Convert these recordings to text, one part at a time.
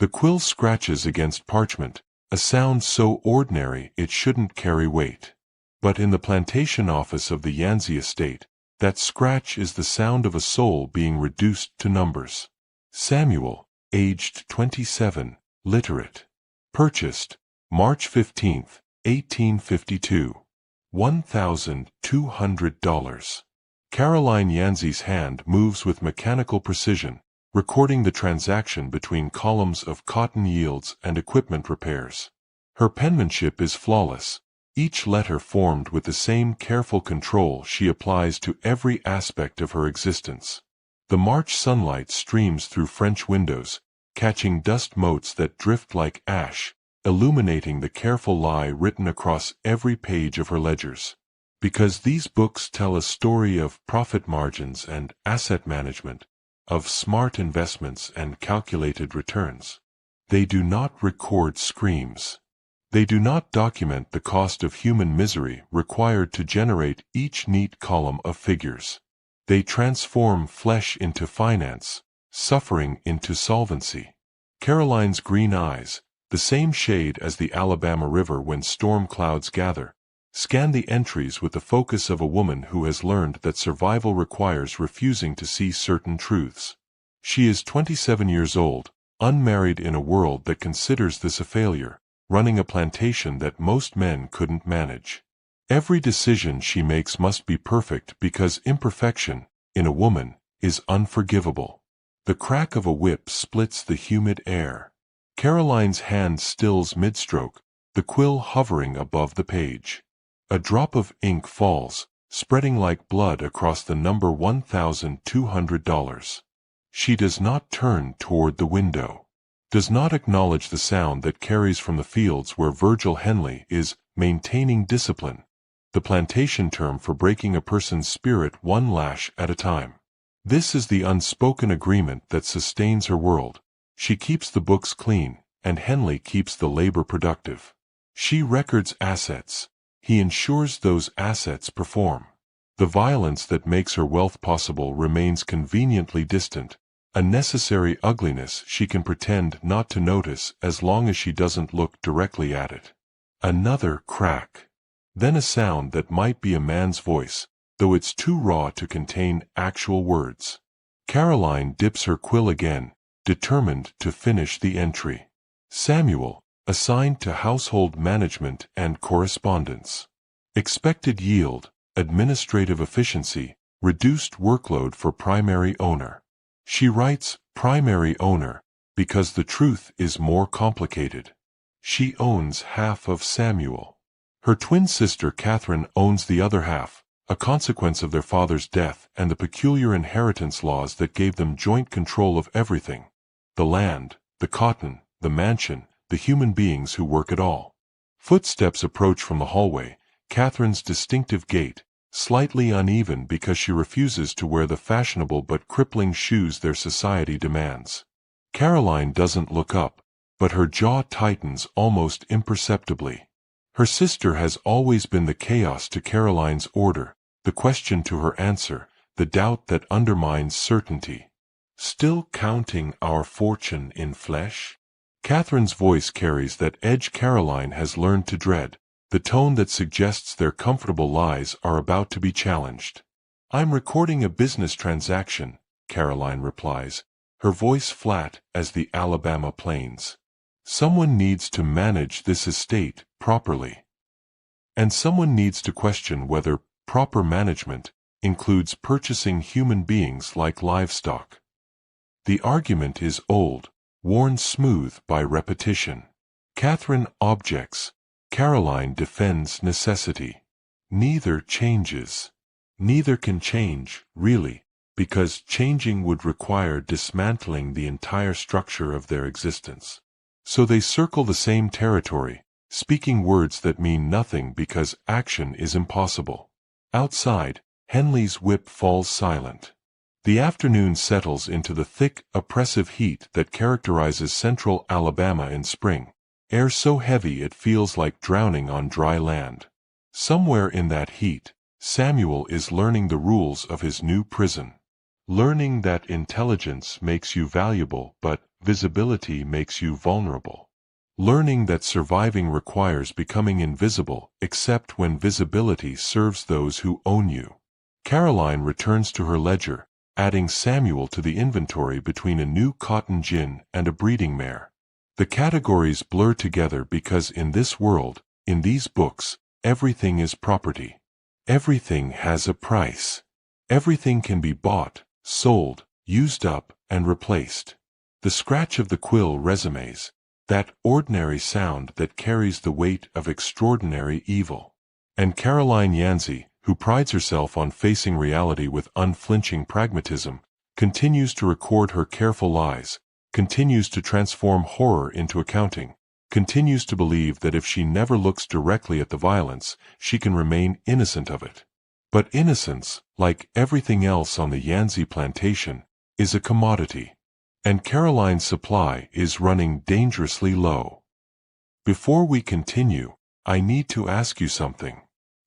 The quill scratches against parchment, a sound so ordinary it shouldn't carry weight. But in the plantation office of the Yanzi estate, that scratch is the sound of a soul being reduced to numbers. Samuel, aged 27, literate. Purchased, March 15, 1852. $1,200. Caroline Yanzi's hand moves with mechanical precision, recording the transaction between columns of cotton yields and equipment repairs. Her penmanship is flawless, each letter formed with the same careful control she applies to every aspect of her existence. The March sunlight streams through French windows, catching dust motes that drift like ash, illuminating the careful lie written across every page of her ledgers. Because these books tell a story of profit margins and asset management, of smart investments and calculated returns. They do not record screams. They do not document the cost of human misery required to generate each neat column of figures. They transform flesh into finance, suffering into solvency. Caroline's green eyes, the same shade as the Alabama River when storm clouds gather, scan the entries with the focus of a woman who has learned that survival requires refusing to see certain truths. She is 27 years old, unmarried in a world that considers this a failure, running a plantation that most men couldn't manage. Every decision she makes must be perfect because imperfection, in a woman, is unforgivable. The crack of a whip splits the humid air. Caroline's hand stills mid-stroke, the quill hovering above the page. A drop of ink falls, spreading like blood across the number $1,200. She does not turn toward the window. Does not acknowledge the sound that carries from the fields where Virgil Henley is maintaining discipline, the plantation term for breaking a person's spirit one lash at a time. This is the unspoken agreement that sustains her world. She keeps the books clean, and Henley keeps the labor productive. She records assets. He ensures those assets perform. The violence that makes her wealth possible remains conveniently distant, a necessary ugliness she can pretend not to notice as long as she doesn't look directly at it. Another crack. Then a sound that might be a man's voice, though it's too raw to contain actual words. Caroline dips her quill again, determined to finish the entry. Samuel, assigned to household management and correspondence. Expected yield, administrative efficiency, reduced workload for primary owner. She writes primary owner because the truth is more complicated. She owns half of Samuel. Her twin sister Catherine owns the other half, a consequence of their father's death and the peculiar inheritance laws that gave them joint control of everything. The land, the cotton, the mansion, the human beings who work it all. Footsteps approach from the hallway, Catherine's distinctive gait, slightly uneven because she refuses to wear the fashionable but crippling shoes their society demands. Caroline doesn't look up, but her jaw tightens almost imperceptibly. Her sister has always been the chaos to Caroline's order, the question to her answer, the doubt that undermines certainty. Still counting our fortune in flesh? Catherine's voice carries that edge Caroline has learned to dread, the tone that suggests their comfortable lies are about to be challenged. I'm recording a business transaction, Caroline replies, her voice flat as the Alabama plains. Someone needs to manage this estate properly. And someone needs to question whether proper management includes purchasing human beings like livestock. The argument is old, worn smooth by repetition. Catherine objects. Caroline defends necessity. Neither changes. Neither can change, really, because changing would require dismantling the entire structure of their existence. So they circle the same territory, speaking words that mean nothing because action is impossible. Outside, Henley's whip falls silent. The afternoon settles into the thick, oppressive heat that characterizes central Alabama in spring, air so heavy it feels like drowning on dry land. Somewhere in that heat, Samuel is learning the rules of his new prison. Learning that intelligence makes you valuable but visibility makes you vulnerable. Learning that surviving requires becoming invisible, except when visibility serves those who own you. Caroline returns to her ledger, adding Samuel to the inventory between a new cotton gin and a breeding mare. The categories blur together because in this world, in these books, everything is property. Everything has a price. Everything can be bought, sold, used up, and replaced. The scratch of the quill resumes, that ordinary sound that carries the weight of extraordinary evil. And Caroline Yancey, who prides herself on facing reality with unflinching pragmatism, continues to record her careful lies, continues to transform horror into accounting, continues to believe that if she never looks directly at the violence, she can remain innocent of it. But innocence, like everything else on the Yancey plantation, is a commodity. And Caroline's supply is running dangerously low. Before we continue, I need to ask you something.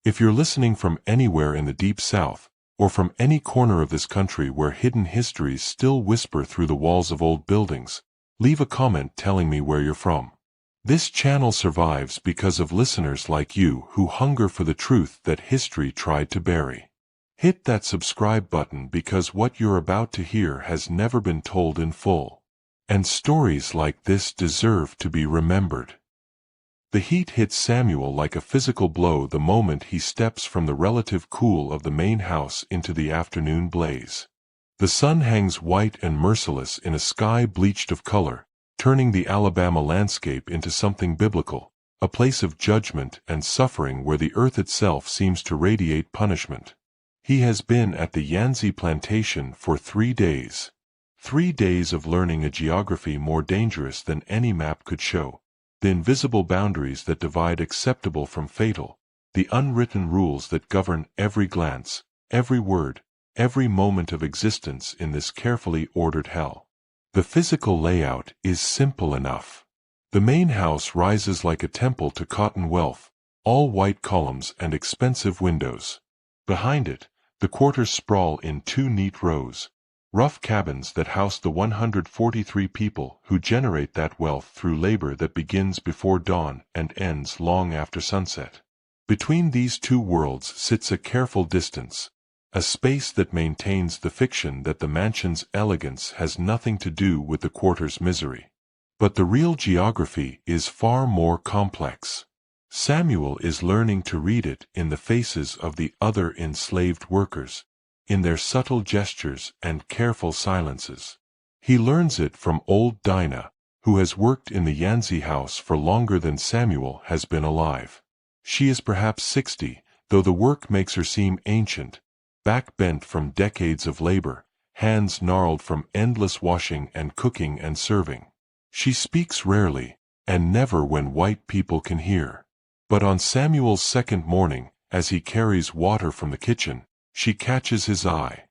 If you're listening from anywhere in the Deep South, or from any corner of this country where hidden histories still whisper through the walls of old buildings, leave a comment telling me where you're from. This channel survives because of listeners like you who hunger for the truth that history tried to bury. Hit that subscribe button because what you're about to hear has never been told in full. And stories like this deserve to be remembered. The heat hits Samuel like a physical blow the moment he steps from the relative cool of the main house into the afternoon blaze. The sun hangs white and merciless in a sky bleached of color, turning the Alabama landscape into something biblical, a place of judgment and suffering where the earth itself seems to radiate punishment. He has been at the Yancey plantation for 3 days. 3 days of learning a geography more dangerous than any map could show, the invisible boundaries that divide acceptable from fatal, the unwritten rules that govern every glance, every word, every moment of existence in this carefully ordered hell. The physical layout is simple enough. The main house rises like a temple to cotton wealth, all white columns and expensive windows. Behind it, the quarters sprawl in 2 neat rows, rough cabins that house the 143 people who generate that wealth through labor that begins before dawn and ends long after sunset. Between these 2 worlds sits a careful distance, a space that maintains the fiction that the mansion's elegance has nothing to do with the quarter's misery. But the real geography is far more complex. Samuel is learning to read it in the faces of the other enslaved workers, in their subtle gestures and careful silences. He learns it from old Dinah, who has worked in the Yancey house for longer than Samuel has been alive. She is perhaps 60, though the work makes her seem ancient, back bent from decades of labor, hands gnarled from endless washing and cooking and serving. She speaks rarely, and never when white people can hear. But on Samuel's second morning, as he carries water from the kitchen, she catches his eye.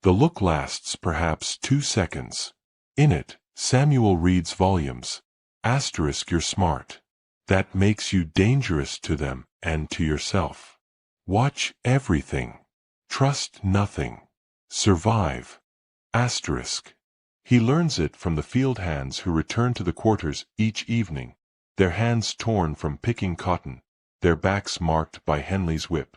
The look lasts perhaps 2 seconds. In it, Samuel reads volumes. Asterisk, you're smart. That makes you dangerous to them and to yourself. Watch everything. Trust nothing. Survive. Asterisk. He learns it from the field hands who return to the quarters each evening, their hands torn from picking cotton, their backs marked by Henley's whip.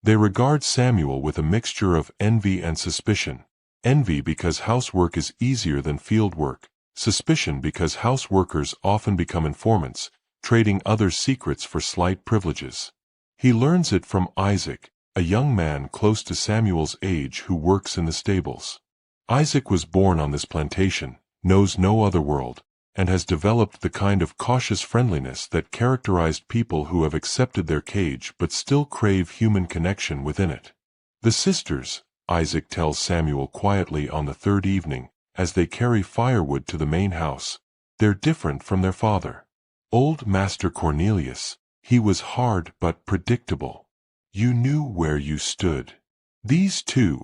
They regard Samuel with a mixture of envy and suspicion. Envy because housework is easier than field work, suspicion because house workers often become informants, trading others' secrets for slight privileges. He learns it from Isaac, a young man close to Samuel's age who works in the stables. Isaac was born on this plantation, knows no other world, and has developed the kind of cautious friendliness that characterized people who have accepted their cage but still crave human connection within it. The sisters, Isaac tells Samuel quietly on the 3rd evening, as they carry firewood to the main house, they're different from their father. Old Master Cornelius, he was hard but predictable. You knew where you stood. These 2.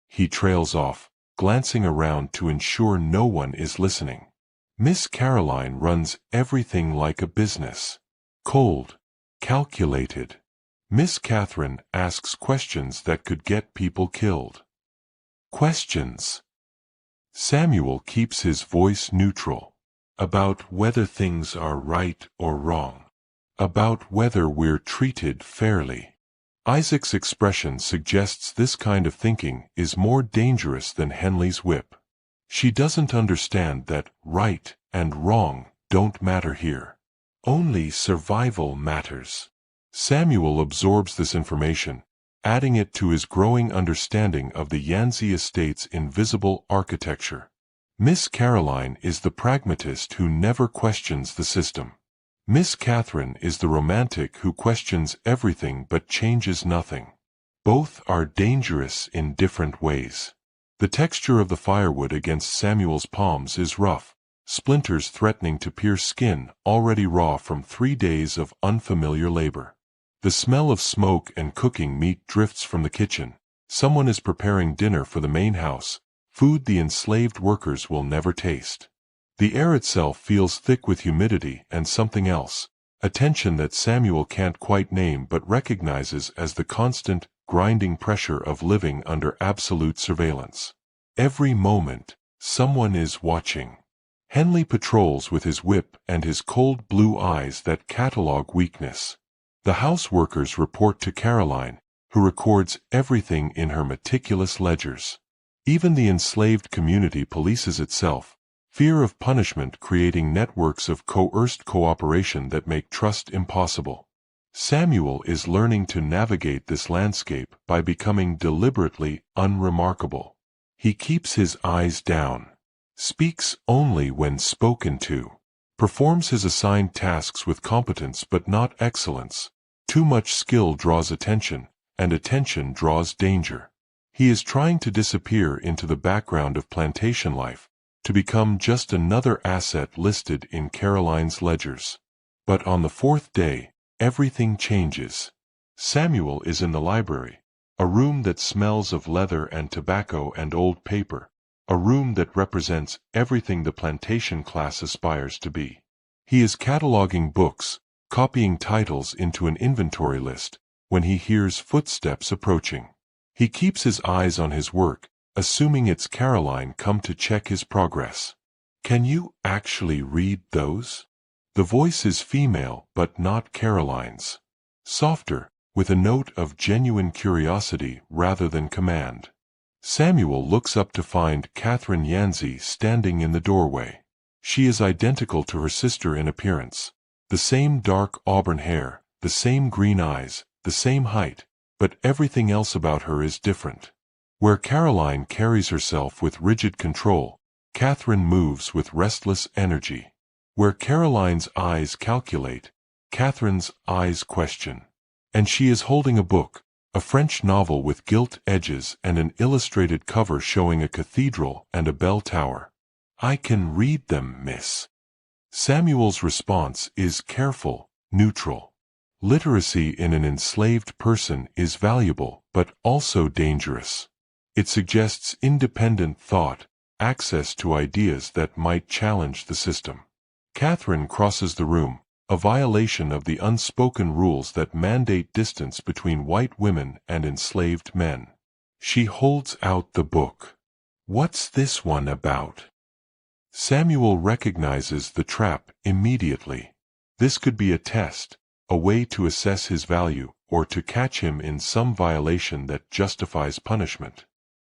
He trails off, glancing around to ensure no one is listening. Miss Caroline runs everything like a business. Cold. Calculated. Miss Catherine asks questions that could get people killed. Questions. Samuel keeps his voice neutral. about whether things are right or wrong, about whether we're treated fairly. Isaac's expression suggests this kind of thinking is more dangerous than Henley's whip. She doesn't understand that right and wrong don't matter here. Only survival matters. Samuel absorbs this information, adding it to his growing understanding of the Yancey estate's invisible architecture. Miss Caroline is the pragmatist who never questions the system. Miss Catherine is the romantic who questions everything but changes nothing. Both are dangerous in different ways. The texture of the firewood against Samuel's palms is rough, splinters threatening to pierce skin already raw from 3 days of unfamiliar labor. The smell of smoke and cooking meat drifts from the kitchen. Someone is preparing dinner for the main house, food the enslaved workers will never taste. The air itself feels thick with humidity and something else, a tension that Samuel can't quite name but recognizes as the constant, grinding pressure of living under absolute surveillance. Every moment, someone is watching. Henley patrols with his whip and his cold blue eyes that catalog weakness. The house workers report to Caroline, who records everything in her meticulous ledgers. Even the enslaved community polices itself, fear of punishment creating networks of coerced cooperation that make trust impossible. Samuel is learning to navigate this landscape by becoming deliberately unremarkable. He keeps his eyes down, speaks only when spoken to, performs his assigned tasks with competence but not excellence. Too much skill draws attention, and attention draws danger. He is trying to disappear into the background of plantation life, to become just another asset listed in Caroline's ledgers. But on the 4th day, everything changes. Samuel is in the library, a room that smells of leather and tobacco and old paper, a room that represents everything the plantation class aspires to be. He is cataloging books, copying titles into an inventory list, when he hears footsteps approaching. He keeps his eyes on his work, assuming it's Caroline come to check his progress. "Can you actually read those?" The voice is female but not Caroline's. Softer, with a note of genuine curiosity rather than command. Samuel looks up to find Catherine Yancey standing in the doorway. She is identical to her sister in appearance. The same dark auburn hair, the same green eyes, the same height, but everything else about her is different. Where Caroline carries herself with rigid control, Catherine moves with restless energy. Where Caroline's eyes calculate, Catherine's eyes question. And she is holding a book, a French novel with gilt edges and an illustrated cover showing a cathedral and a bell tower. "I can read them, miss." Samuel's response is careful, neutral. Literacy in an enslaved person is valuable, but also dangerous. It suggests independent thought, access to ideas that might challenge the system. Catherine crosses the room, a violation of the unspoken rules that mandate distance between white women and enslaved men. She holds out the book. "What's this one about?" Samuel recognizes the trap immediately. This could be a test, a way to assess his value, or to catch him in some violation that justifies punishment.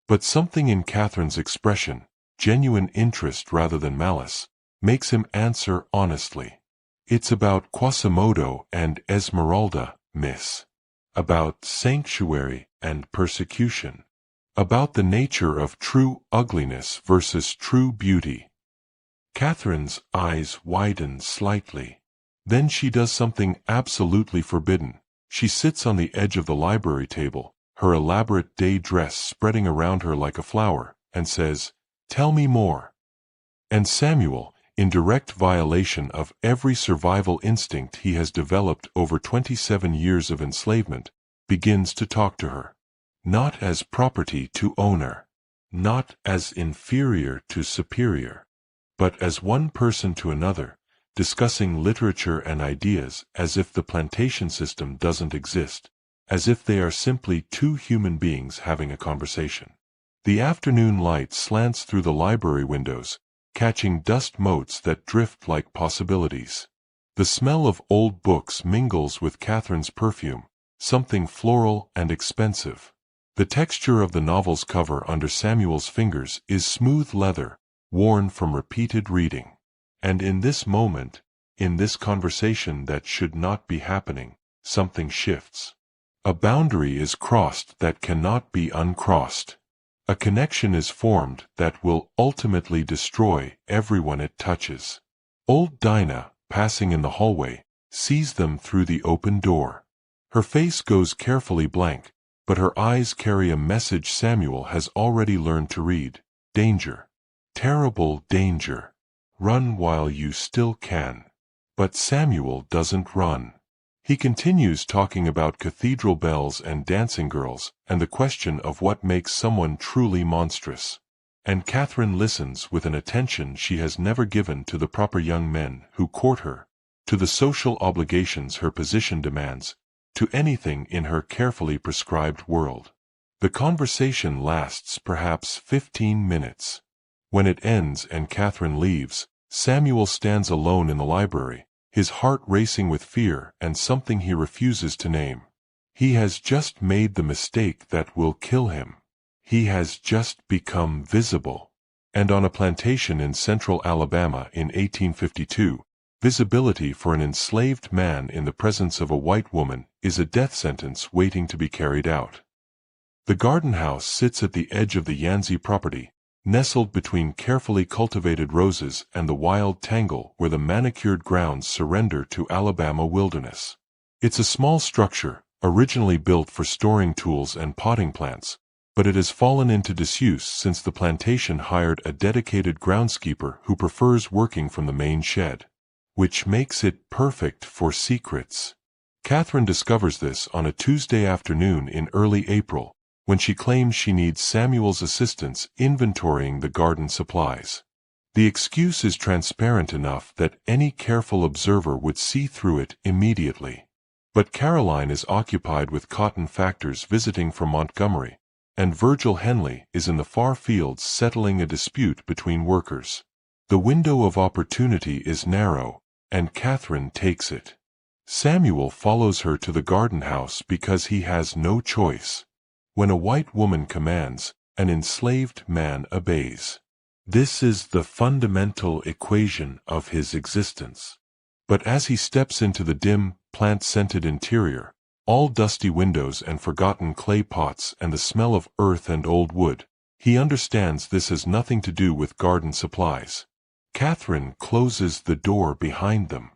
But something in Catherine's expression, genuine interest rather than malice, makes him answer honestly. "It's about Quasimodo and Esmeralda, miss. About sanctuary and persecution. About the nature of true ugliness versus true beauty." Catherine's eyes widen slightly. Then she does something absolutely forbidden. She sits on the edge of the library table, her elaborate day dress spreading around her like a flower, and says, "Tell me more." And Samuel, in direct violation of every survival instinct he has developed over 27 years of enslavement, begins to talk to her. Not as property to owner, not as inferior to superior, but as one person to another, discussing literature and ideas as if the plantation system doesn't exist, as if they are simply two human beings having a conversation. The afternoon light slants through the library windows, catching dust motes that drift like possibilities. The smell of old books mingles with Catherine's perfume, something floral and expensive. The texture of the novel's cover under Samuel's fingers is smooth leather, worn from repeated reading. And in this moment, in this conversation that should not be happening, something shifts. A boundary is crossed that cannot be uncrossed. A connection is formed that will ultimately destroy everyone it touches. Old Dinah, passing in the hallway, sees them through the open door. Her face goes carefully blank, but her eyes carry a message Samuel has already learned to read. Danger. Terrible danger. Run while you still can. But Samuel doesn't run. He continues talking about cathedral bells and dancing girls, and the question of what makes someone truly monstrous. And Catherine listens with an attention she has never given to the proper young men who court her, to the social obligations her position demands, to anything in her carefully prescribed world. The conversation lasts perhaps 15 minutes. When it ends and Catherine leaves, Samuel stands alone in the library, his heart racing with fear and something he refuses to name. He has just made the mistake that will kill him. He has just become visible. And on a plantation in central Alabama in 1852, visibility for an enslaved man in the presence of a white woman is a death sentence waiting to be carried out. The garden house sits at the edge of the Yancey property, nestled between carefully cultivated roses and the wild tangle where the manicured grounds surrender to Alabama wilderness. It's a small structure, originally built for storing tools and potting plants, but it has fallen into disuse since the plantation hired a dedicated groundskeeper who prefers working from the main shed, which makes it perfect for secrets. Catherine discovers this on a Tuesday afternoon in early April, when she claims she needs Samuel's assistance inventorying the garden supplies. The excuse is transparent enough that any careful observer would see through it immediately. But Caroline is occupied with cotton factors visiting from Montgomery, and Virgil Henley is in the far fields settling a dispute between workers. The window of opportunity is narrow, and Catherine takes it. Samuel follows her to the garden house because he has no choice. When a white woman commands, an enslaved man obeys. This is the fundamental equation of his existence. But as he steps into the dim, plant-scented interior, all dusty windows and forgotten clay pots and the smell of earth and old wood, he understands this has nothing to do with garden supplies. Catherine closes the door behind them.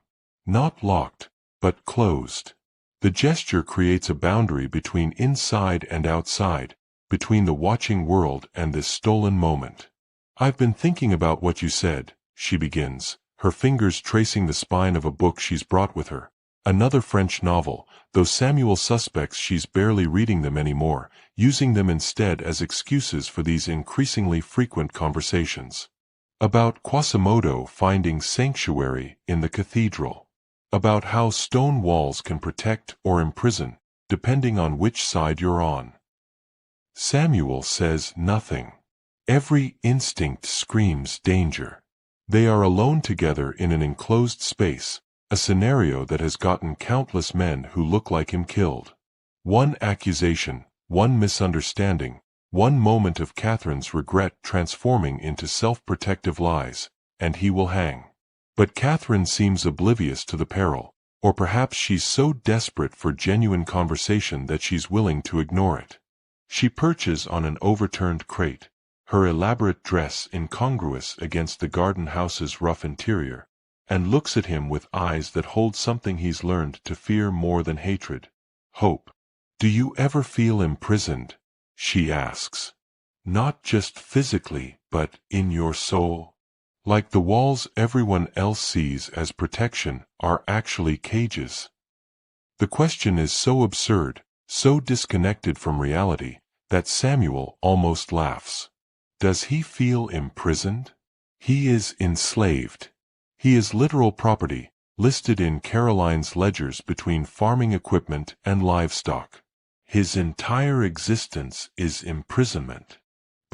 Not locked, but closed. The gesture creates a boundary between inside and outside, between the watching world and this stolen moment. "I've been thinking about what you said," she begins, her fingers tracing the spine of a book she's brought with her. Another French novel, though Samuel suspects she's barely reading them anymore, using them instead as excuses for these increasingly frequent conversations. About Quasimodo finding sanctuary in the cathedral. About how stone walls can protect or imprison, depending on which side you're on. Samuel says nothing. Every instinct screams danger. They are alone together in an enclosed space, a scenario that has gotten countless men who look like him killed. One accusation, one misunderstanding, one moment of Catherine's regret transforming into self-protective lies, and he will hang. But Catherine seems oblivious to the peril, or perhaps she's so desperate for genuine conversation that she's willing to ignore it. She perches on an overturned crate, her elaborate dress incongruous against the garden house's rough interior, and looks at him with eyes that hold something he's learned to fear more than hatred: hope. "Do you ever feel imprisoned?" she asks. "Not just physically, but in your soul? Like the walls everyone else sees as protection are actually cages?" The question is so absurd, so disconnected from reality, that Samuel almost laughs. Does he feel imprisoned? He is enslaved. He is literal property, listed in Caroline's ledgers between farming equipment and livestock. His entire existence is imprisonment.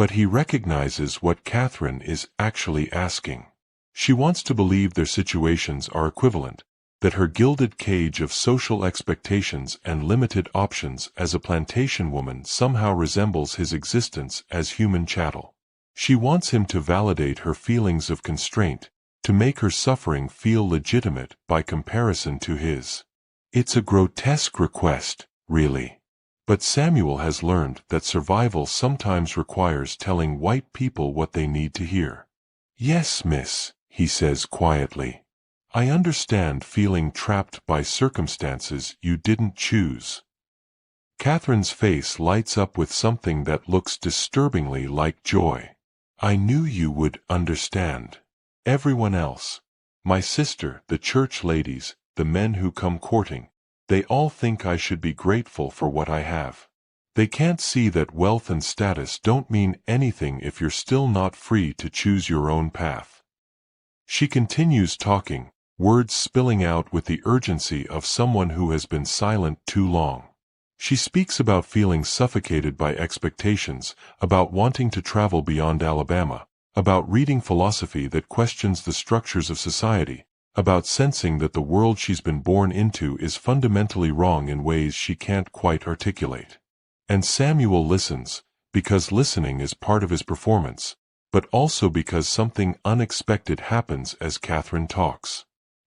But he recognizes what Catherine is actually asking. She wants to believe their situations are equivalent, that her gilded cage of social expectations and limited options as a plantation woman somehow resembles his existence as human chattel. She wants him to validate her feelings of constraint, to make her suffering feel legitimate by comparison to his. It's a grotesque request, really. But Samuel has learned that survival sometimes requires telling white people what they need to hear. "Yes, miss," he says quietly. "I understand feeling trapped by circumstances you didn't choose." Catherine's face lights up with something that looks disturbingly like joy. "I knew you would understand. Everyone else, my sister, the church ladies, the men who come courting, they all think I should be grateful for what I have. They can't see that wealth and status don't mean anything if you're still not free to choose your own path." She continues talking, words spilling out with the urgency of someone who has been silent too long. She speaks about feeling suffocated by expectations, about wanting to travel beyond Alabama, about reading philosophy that questions the structures of society, about sensing that the world she's been born into is fundamentally wrong in ways she can't quite articulate. And Samuel listens, because listening is part of his performance, but also because something unexpected happens as Catherine talks.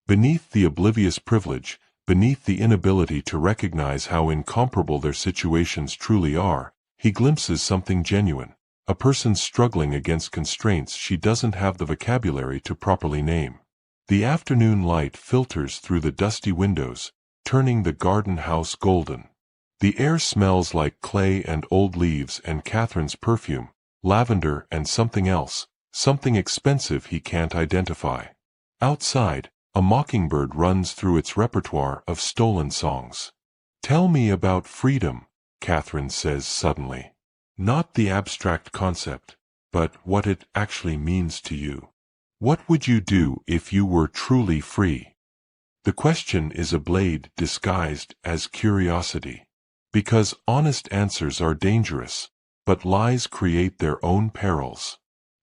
Beneath the oblivious privilege, beneath the inability to recognize how incomparable their situations truly are, he glimpses something genuine, a person struggling against constraints she doesn't have the vocabulary to properly name. The afternoon light filters through the dusty windows, turning the garden house golden. The air smells like clay and old leaves and Catherine's perfume, lavender and something else, something expensive he can't identify. Outside, a mockingbird runs through its repertoire of stolen songs. "Tell me about freedom," Catherine says suddenly. "Not the abstract concept, but what it actually means to you. What would you do if you were truly free?" The question is a blade disguised as curiosity. Because honest answers are dangerous, but lies create their own perils.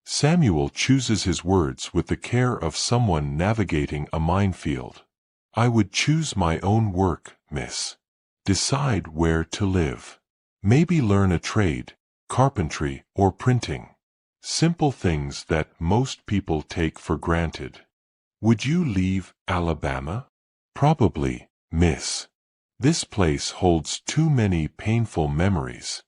Samuel chooses his words with the care of someone navigating a minefield. "I would choose my own work, miss. Decide where to live. Maybe learn a trade, carpentry or printing. Simple things that most people take for granted." "Would you leave Alabama?" "Probably, miss. This place holds too many painful memories."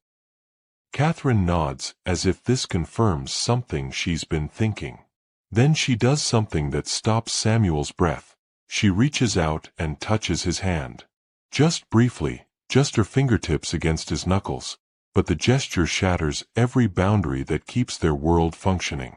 Catherine nods as if this confirms something she's been thinking. Then she does something that stops Samuel's breath. She reaches out and touches his hand. Just briefly, just her fingertips against his knuckles, but the gesture shatters every boundary that keeps their world functioning.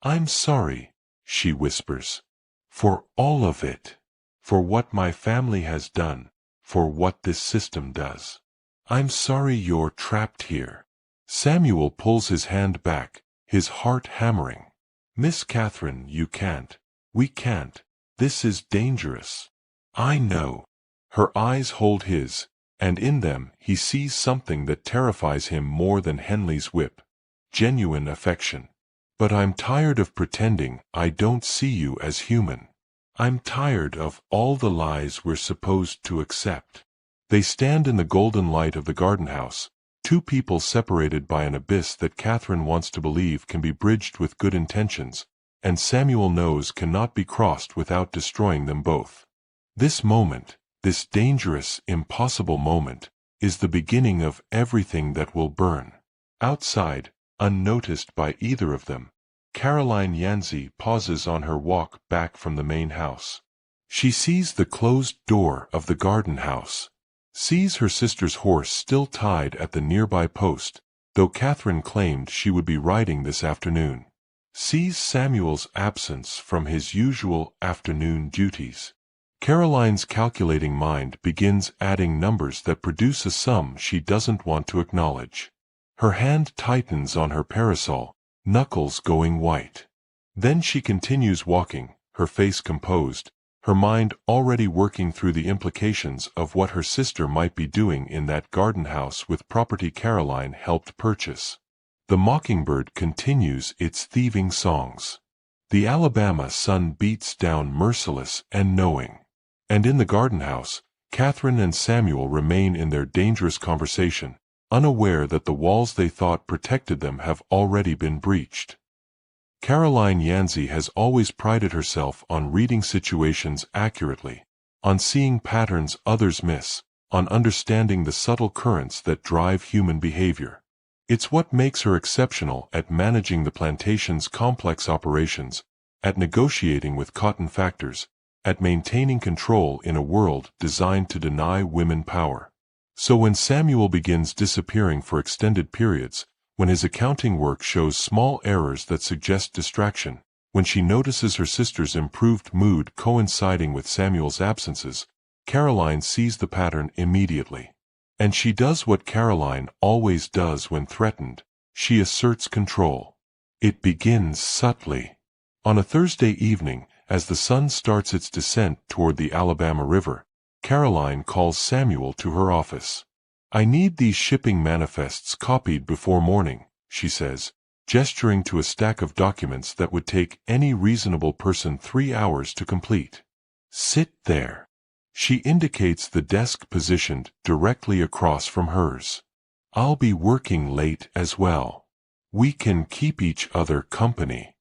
"I'm sorry," she whispers. "For all of it. For what my family has done. For what this system does. I'm sorry you're trapped here." Samuel pulls his hand back, his heart hammering. "Miss Catherine, you can't. We can't. This is dangerous." "I know." Her eyes hold his, and in them he sees something that terrifies him more than Henley's whip. Genuine affection. "But I'm tired of pretending I don't see you as human. I'm tired of all the lies we're supposed to accept." They stand in the golden light of the garden house, two people separated by an abyss that Catherine wants to believe can be bridged with good intentions, and Samuel knows cannot be crossed without destroying them both. This moment, this dangerous, impossible moment, is the beginning of everything that will burn. Outside, unnoticed by either of them, Caroline Yancey pauses on her walk back from the main house. She sees the closed door of the garden house. Sees her sister's horse still tied at the nearby post, though Catherine claimed she would be riding this afternoon. Sees Samuel's absence from his usual afternoon duties. Caroline's calculating mind begins adding numbers that produce a sum she doesn't want to acknowledge. Her hand tightens on her parasol, knuckles going white. Then she continues walking, her face composed, her mind already working through the implications of what her sister might be doing in that garden house with property Caroline helped purchase. The mockingbird continues its thieving songs. The Alabama sun beats down merciless and knowing. And in the garden house, Catherine and Samuel remain in their dangerous conversation, unaware that the walls they thought protected them have already been breached. Caroline Yancey has always prided herself on reading situations accurately, on seeing patterns others miss, on understanding the subtle currents that drive human behavior. It's what makes her exceptional at managing the plantation's complex operations, at negotiating with cotton factors, at maintaining control in a world designed to deny women power. So when Samuel begins disappearing for extended periods, when his accounting work shows small errors that suggest distraction, when she notices her sister's improved mood coinciding with Samuel's absences, Caroline sees the pattern immediately. And she does what Caroline always does when threatened: she asserts control. It begins subtly. On a Thursday evening, as the sun starts its descent toward the Alabama River, Caroline calls Samuel to her office. "I need these shipping manifests copied before morning," she says, gesturing to a stack of documents that would take any reasonable person 3 hours to complete. "Sit there." She indicates the desk positioned directly across from hers. "I'll be working late as well. We can keep each other company."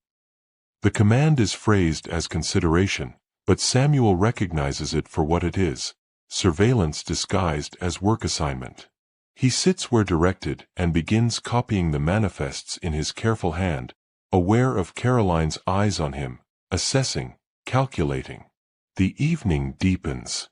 The command is phrased as consideration, but Samuel recognizes it for what it is: surveillance disguised as work assignment. He sits where directed and begins copying the manifests in his careful hand, aware of Caroline's eyes on him, assessing, calculating. The evening deepens.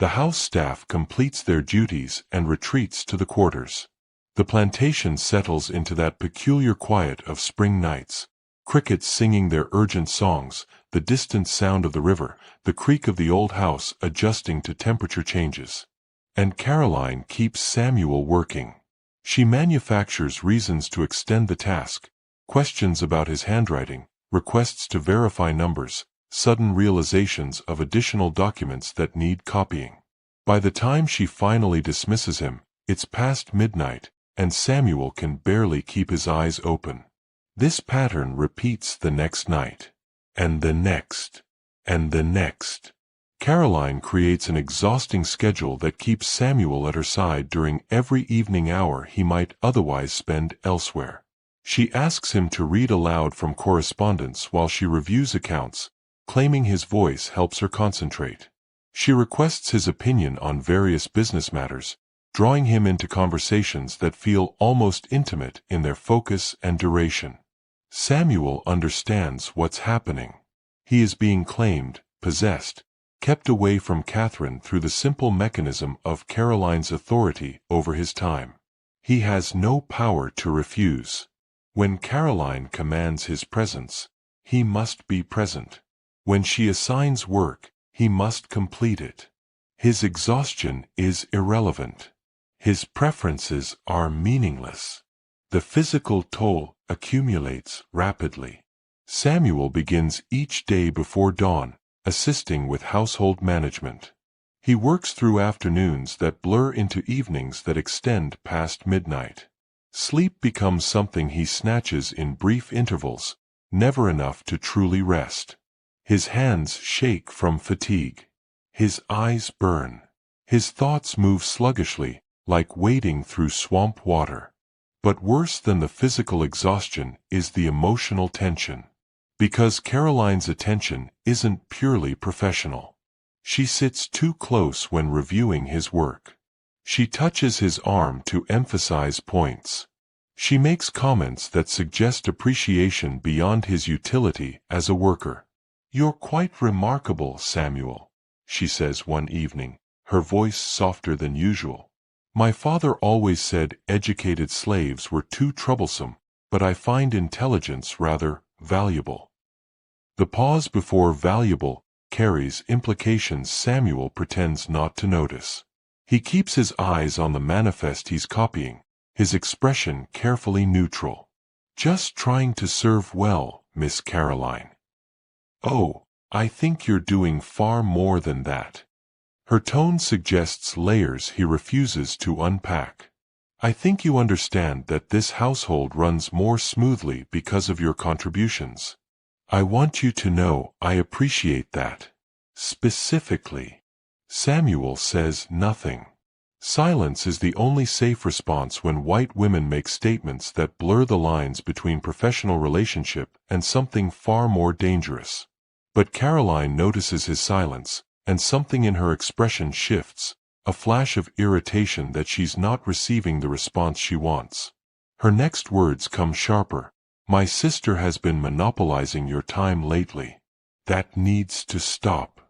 The house staff completes their duties and retreats to the quarters. The plantation settles into that peculiar quiet of spring nights. Crickets singing their urgent songs, the distant sound of the river, the creak of the old house adjusting to temperature changes. And Caroline keeps Samuel working. She manufactures reasons to extend the task, questions about his handwriting, requests to verify numbers, sudden realizations of additional documents that need copying. By the time she finally dismisses him, it's past midnight, and Samuel can barely keep his eyes open. This pattern repeats the next night, and the next, and the next. Caroline creates an exhausting schedule that keeps Samuel at her side during every evening hour he might otherwise spend elsewhere. She asks him to read aloud from correspondence while she reviews accounts, claiming his voice helps her concentrate. She requests his opinion on various business matters, drawing him into conversations that feel almost intimate in their focus and duration. Samuel understands what's happening. He is being claimed, possessed, kept away from Catherine through the simple mechanism of Caroline's authority over his time. He has no power to refuse. When Caroline commands his presence, he must be present. When she assigns work, he must complete it. His exhaustion is irrelevant. His preferences are meaningless. The physical toll accumulates rapidly. Samuel begins each day before dawn, assisting with household management. He works through afternoons that blur into evenings that extend past midnight. Sleep becomes something he snatches in brief intervals, never enough to truly rest. His hands shake from fatigue. His eyes burn. His thoughts move sluggishly, like wading through swamp water. But worse than the physical exhaustion is the emotional tension. Because Caroline's attention isn't purely professional. She sits too close when reviewing his work. She touches his arm to emphasize points. She makes comments that suggest appreciation beyond his utility as a worker. "You're quite remarkable, Samuel," she says one evening, her voice softer than usual. "My father always said educated slaves were too troublesome, but I find intelligence rather valuable." The pause before valuable carries implications Samuel pretends not to notice. He keeps his eyes on the manifest he's copying, his expression carefully neutral. "Just trying to serve well, Miss Caroline." "Oh, I think you're doing far more than that." Her tone suggests layers he refuses to unpack. I think you understand that this household runs more smoothly because of your contributions. I want you to know I appreciate that. Specifically. Samuel says nothing. Silence is the only safe response when white women make statements that blur the lines between professional relationship and something far more dangerous. But Caroline notices his silence, and something in her expression shifts, a flash of irritation that she's not receiving the response she wants. Her next words come sharper. My sister has been monopolizing your time lately. That needs to stop.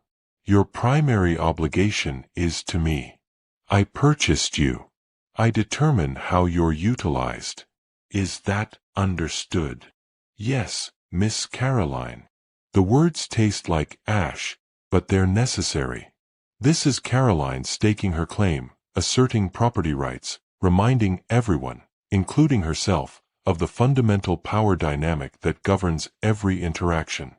Your primary obligation is to me. I purchased you. I determine how you're utilized. Is that understood? Yes, Miss Caroline. The words taste like ash, but they're necessary. This is Caroline staking her claim, asserting property rights, reminding everyone, including herself, of the fundamental power dynamic that governs every interaction.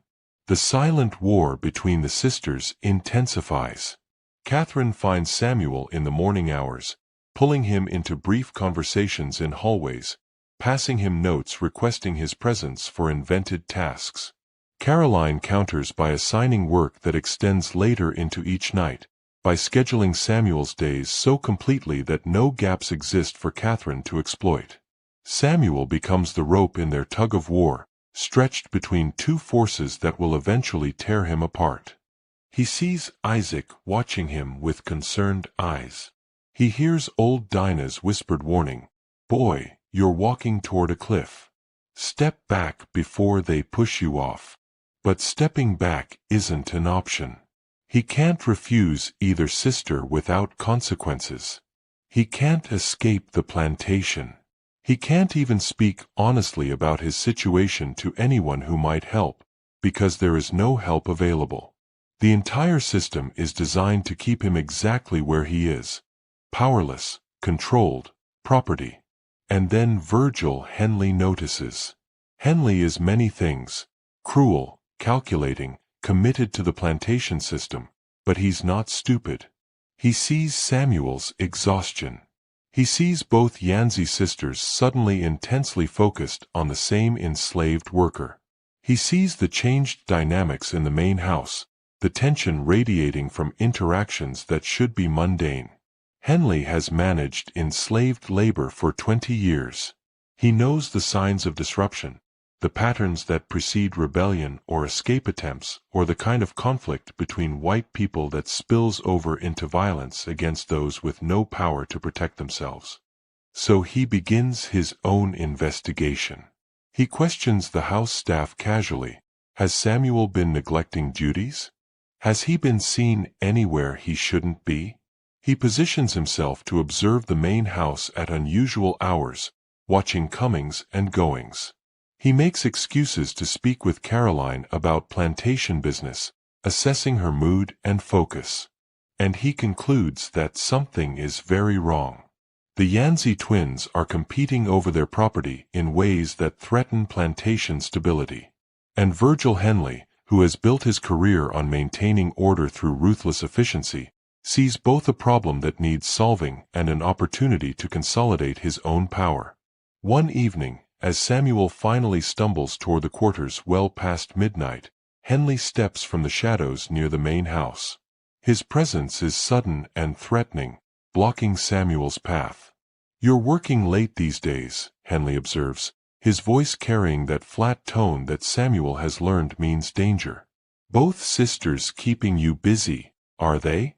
The silent war between the sisters intensifies. Catherine finds Samuel in the morning hours, pulling him into brief conversations in hallways, passing him notes requesting his presence for invented tasks. Caroline counters by assigning work that extends later into each night, by scheduling Samuel's days so completely that no gaps exist for Catherine to exploit. Samuel becomes the rope in their tug-of-war, stretched between two forces that will eventually tear him apart. He sees Isaac watching him with concerned eyes. He hears old Dinah's whispered warning, "Boy, you're walking toward a cliff. Step back before they push you off." But stepping back isn't an option. He can't refuse either sister without consequences. He can't escape the plantation. He can't even speak honestly about his situation to anyone who might help, because there is no help available. The entire system is designed to keep him exactly where he is. Powerless, controlled, property. And then Virgil Henley notices. Henley is many things. Cruel, calculating, committed to the plantation system, but he's not stupid. He sees Samuel's exhaustion. He sees both Yancey sisters suddenly intensely focused on the same enslaved worker. He sees the changed dynamics in the main house, the tension radiating from interactions that should be mundane. Henley has managed enslaved labor for 20 years. He knows the signs of disruption, the patterns that precede rebellion or escape attempts, or the kind of conflict between white people that spills over into violence against those with no power to protect themselves. So he begins his own investigation. He questions the house staff casually. Has Samuel been neglecting duties? Has he been seen anywhere he shouldn't be? He positions himself to observe the main house at unusual hours, watching comings and goings. He makes excuses to speak with Caroline about plantation business, assessing her mood and focus. And he concludes that something is very wrong. The Yancey twins are competing over their property in ways that threaten plantation stability. And Virgil Henley, who has built his career on maintaining order through ruthless efficiency, sees both a problem that needs solving and an opportunity to consolidate his own power. One evening, as Samuel finally stumbles toward the quarters well past midnight, Henley steps from the shadows near the main house. His presence is sudden and threatening, blocking Samuel's path. "You're working late these days," Henley observes, his voice carrying that flat tone that Samuel has learned means danger. "Both sisters keeping you busy, are they?"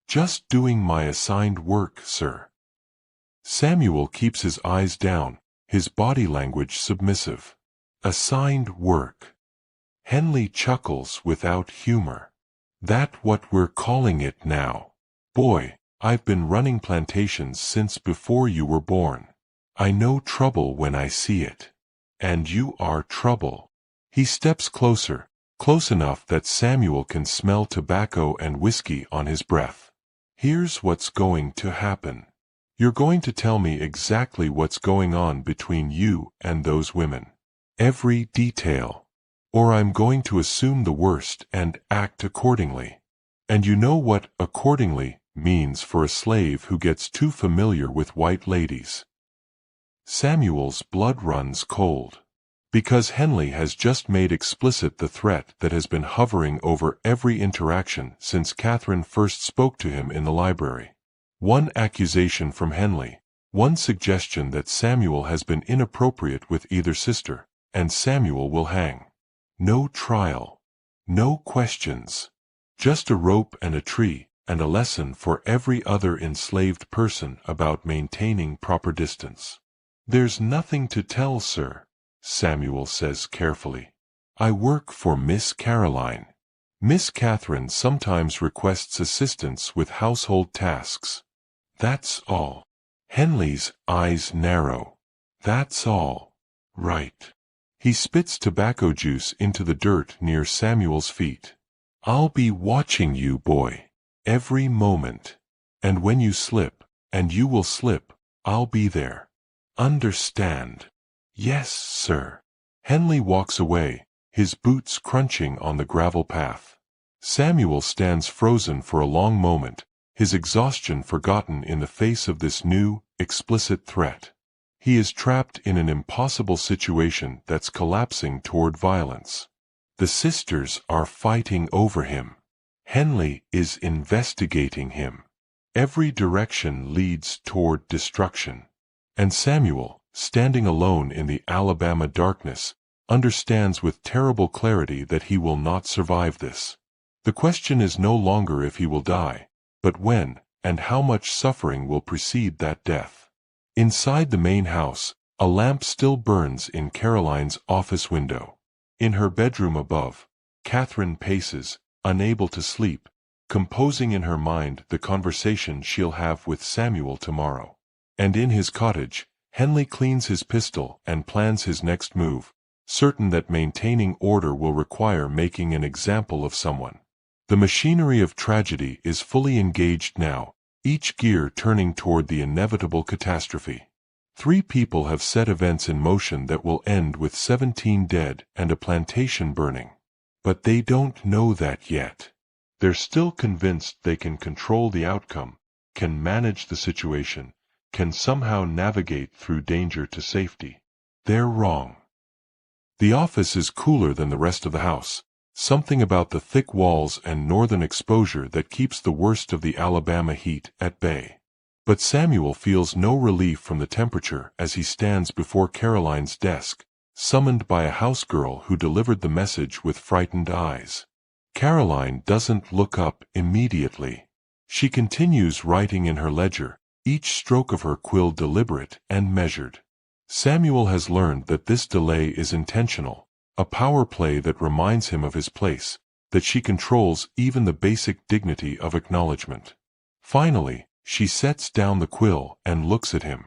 "Just doing my assigned work, sir." Samuel keeps his eyes down, his body language submissive. Assigned work. Henley chuckles without humor. "That what we're calling it now. Boy, I've been running plantations since before you were born. I know trouble when I see it. And you are trouble." He steps closer, close enough that Samuel can smell tobacco and whiskey on his breath. "Here's what's going to happen. You're going to tell me exactly what's going on between you and those women. Every detail. Or I'm going to assume the worst and act accordingly. And you know what accordingly means for a slave who gets too familiar with white ladies. Samuel's blood runs cold. Because Henley has just made explicit the threat that has been hovering over every interaction since Catherine first spoke to him in the library. One accusation from Henley, one suggestion that Samuel has been inappropriate with either sister, and Samuel will hang. No trial. No questions. Just a rope and a tree, and a lesson for every other enslaved person about maintaining proper distance. "There's nothing to tell, sir," Samuel says carefully. "I work for Miss Caroline. Miss Catherine sometimes requests assistance with household tasks. That's all." Henley's eyes narrow. "That's all. Right." He spits tobacco juice into the dirt near Samuel's feet. "I'll be watching you, boy. Every moment. And when you slip, and you will slip, I'll be there. Understand?" "Yes, sir." Henley walks away, his boots crunching on the gravel path. Samuel stands frozen for a long moment, his exhaustion forgotten in the face of this new, explicit threat. He is trapped in an impossible situation that's collapsing toward violence. The sisters are fighting over him. Henley is investigating him. Every direction leads toward destruction. And Samuel, standing alone in the Alabama darkness, understands with terrible clarity that he will not survive this. The question is no longer if he will die, but when, and how much suffering will precede that death. Inside the main house, a lamp still burns in Caroline's office window. In her bedroom above, Catherine paces, unable to sleep, composing in her mind the conversation she'll have with Samuel tomorrow. And in his cottage, Henley cleans his pistol and plans his next move, certain that maintaining order will require making an example of someone. The machinery of tragedy is fully engaged now, each gear turning toward the inevitable catastrophe. 3 people have set events in motion that will end with 17 dead and a plantation burning. But they don't know that yet. They're still convinced they can control the outcome, can manage the situation, can somehow navigate through danger to safety. They're wrong. The office is cooler than the rest of the house, something about the thick walls and northern exposure that keeps the worst of the Alabama heat at bay. But Samuel feels no relief from the temperature as he stands before Caroline's desk, summoned by a house girl who delivered the message with frightened eyes. Caroline doesn't look up immediately. She continues writing in her ledger, each stroke of her quill deliberate and measured. Samuel has learned that this delay is intentional, a power play that reminds him of his place, that she controls even the basic dignity of acknowledgement. Finally, she sets down the quill and looks at him.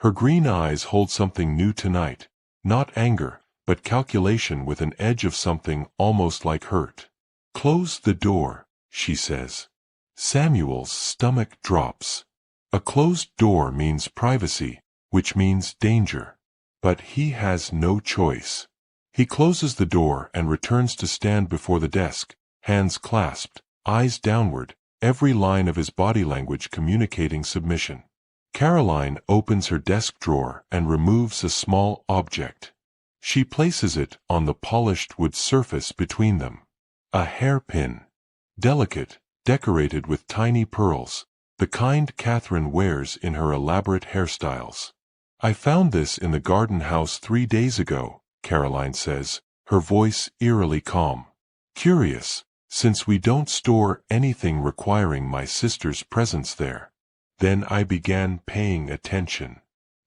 Her green eyes hold something new tonight, not anger, but calculation with an edge of something almost like hurt. "Close the door," she says. Samuel's stomach drops. A closed door means privacy, which means danger. But he has no choice. He closes the door and returns to stand before the desk, hands clasped, eyes downward, every line of his body language communicating submission. Caroline opens her desk drawer and removes a small object. She places it on the polished wood surface between them. A hairpin. Delicate, decorated with tiny pearls, the kind Catherine wears in her elaborate hairstyles. "I found this in the garden house 3 days ago," Caroline says, her voice eerily calm. "Curious, since we don't store anything requiring my sister's presence there. Then I began paying attention,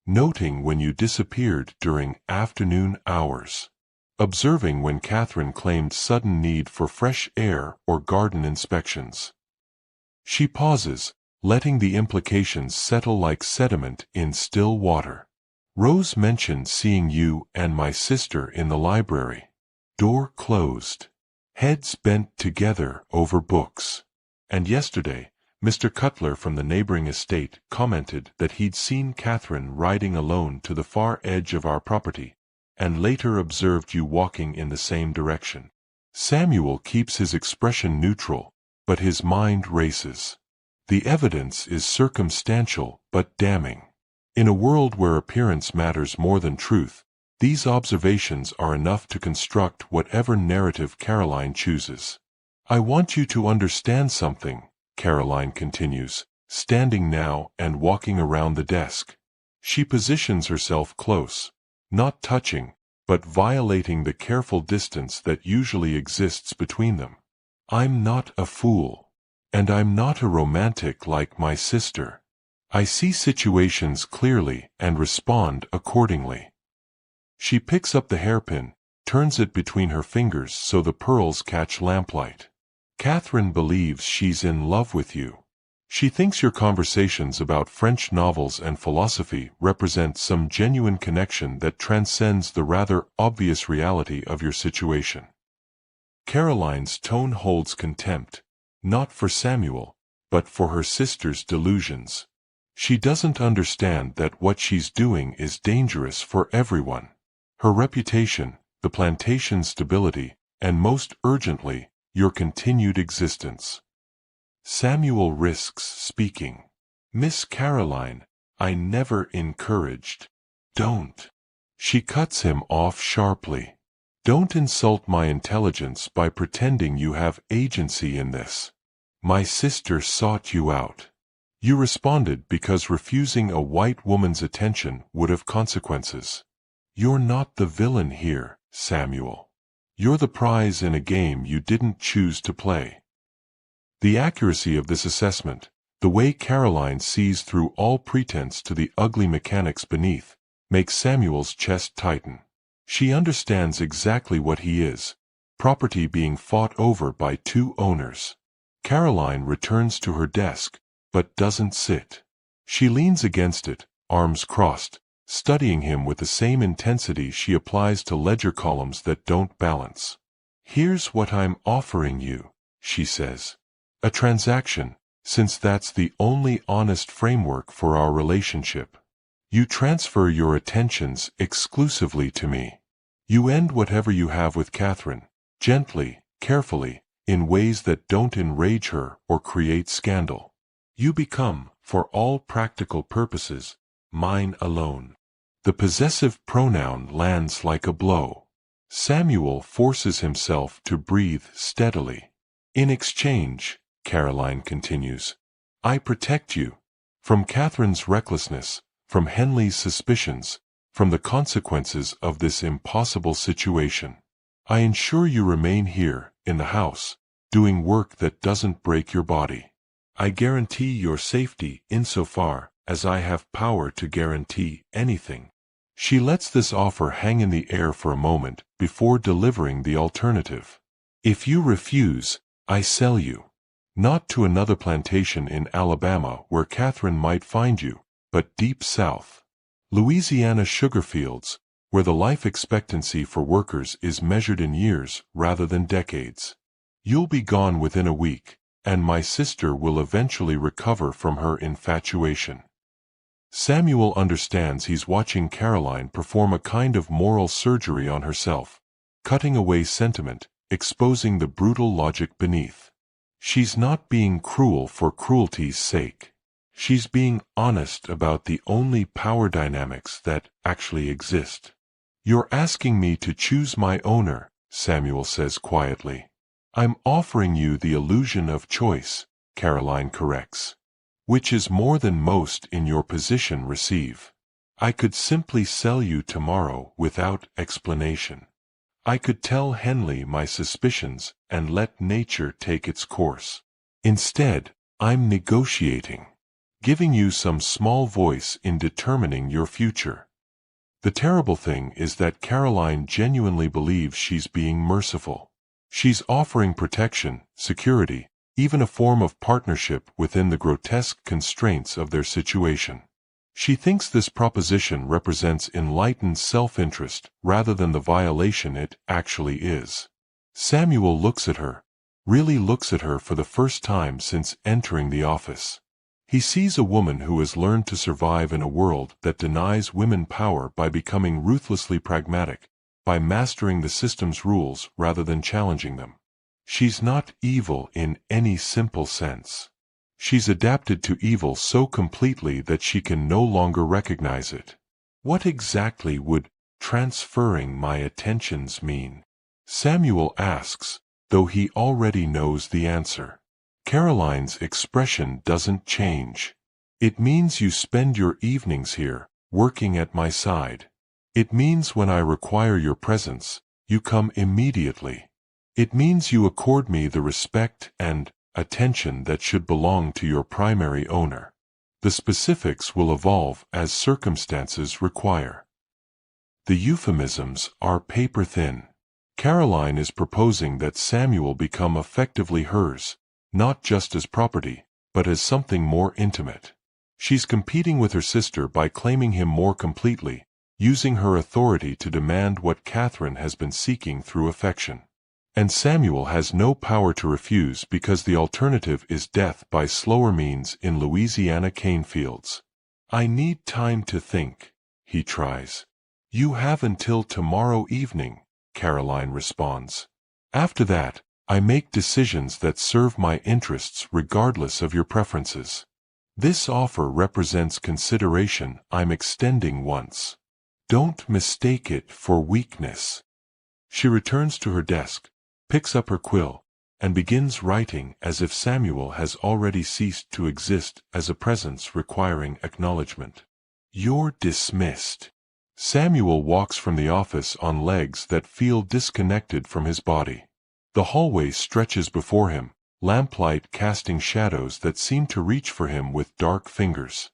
noting when you disappeared during afternoon hours, observing when Catherine claimed sudden need for fresh air or garden inspections." She pauses, letting the implications settle like sediment in still water. "Rose mentioned seeing you and my sister in the library. Door closed. Heads bent together over books. And yesterday, Mr. Cutler from the neighboring estate commented that he'd seen Catherine riding alone to the far edge of our property, and later observed you walking in the same direction." Samuel keeps his expression neutral, but his mind races. The evidence is circumstantial but damning. In a world where appearance matters more than truth, these observations are enough to construct whatever narrative Caroline chooses. I want you to understand something, Caroline continues, standing now and walking around the desk. She positions herself close, not touching, but violating the careful distance that usually exists between them. I'm not a fool. And I'm not a romantic like my sister. I see situations clearly and respond accordingly. She picks up the hairpin, turns it between her fingers so the pearls catch lamplight. Catherine believes she's in love with you. She thinks your conversations about French novels and philosophy represent some genuine connection that transcends the rather obvious reality of your situation. Caroline's tone holds contempt, not for Samuel, but for her sister's delusions. She doesn't understand that what she's doing is dangerous for everyone. Her reputation, the plantation's stability, and most urgently, your continued existence. Samuel risks speaking. Miss Caroline, I never encouraged. Don't. She cuts him off sharply. Don't insult my intelligence by pretending you have agency in this. My sister sought you out. You responded because refusing a white woman's attention would have consequences. You're not the villain here, Samuel. You're the prize in a game you didn't choose to play. The accuracy of this assessment, the way Caroline sees through all pretense to the ugly mechanics beneath, makes Samuel's chest tighten. She understands exactly what he is, property being fought over by two owners. Caroline returns to her desk, but doesn't sit. She leans against it, arms crossed, studying him with the same intensity she applies to ledger columns that don't balance. Here's what I'm offering you, she says. A transaction, since that's the only honest framework for our relationship. You transfer your attentions exclusively to me. You end whatever you have with Catherine, gently, carefully, in ways that don't enrage her or create scandal. You become, for all practical purposes, mine alone. The possessive pronoun lands like a blow. Samuel forces himself to breathe steadily. In exchange, Caroline continues, I protect you. From Catherine's recklessness, from Henley's suspicions, from the consequences of this impossible situation. I ensure you remain here, in the house, doing work that doesn't break your body. I guarantee your safety insofar as I have power to guarantee anything. She lets this offer hang in the air for a moment before delivering the alternative. If you refuse, I sell you. Not to another plantation in Alabama where Catherine might find you, but deep south. Louisiana sugar fields, where the life expectancy for workers is measured in years rather than decades. You'll be gone within a week, and my sister will eventually recover from her infatuation. Samuel understands he's watching Caroline perform a kind of moral surgery on herself, cutting away sentiment, exposing the brutal logic beneath. She's not being cruel for cruelty's sake. She's being honest about the only power dynamics that actually exist. You're asking me to choose my owner, Samuel says quietly. I'm offering you the illusion of choice, Caroline corrects. Which is more than most in your position receive. I could simply sell you tomorrow without explanation. I could tell Henley my suspicions and let nature take its course. Instead, I'm negotiating, giving you some small voice in determining your future. The terrible thing is that Caroline genuinely believes she's being merciful. She's offering protection, security, even a form of partnership within the grotesque constraints of their situation. She thinks this proposition represents enlightened self-interest rather than the violation it actually is. Samuel looks at her, really looks at her for the first time since entering the office. He sees a woman who has learned to survive in a world that denies women power by becoming ruthlessly pragmatic, by mastering the system's rules rather than challenging them. She's not evil in any simple sense. She's adapted to evil so completely that she can no longer recognize it. What exactly would transferring my attentions mean? Samuel asks, though he already knows the answer. Caroline's expression doesn't change. It means you spend your evenings here, working at my side. It means when I require your presence, you come immediately. It means you accord me the respect and attention that should belong to your primary owner. The specifics will evolve as circumstances require. The euphemisms are paper-thin. Caroline is proposing that Samuel become effectively hers, not just as property, but as something more intimate. She's competing with her sister by claiming him more completely, using her authority to demand what Catherine has been seeking through affection. And Samuel has no power to refuse because the alternative is death by slower means in Louisiana cane fields. I need time to think, he tries. You have until tomorrow evening, Caroline responds. After that, I make decisions that serve my interests regardless of your preferences. This offer represents consideration I'm extending once. Don't mistake it for weakness. She returns to her desk, picks up her quill, and begins writing as if Samuel has already ceased to exist as a presence requiring acknowledgement. You're dismissed. Samuel walks from the office on legs that feel disconnected from his body. The hallway stretches before him, lamplight casting shadows that seem to reach for him with dark fingers.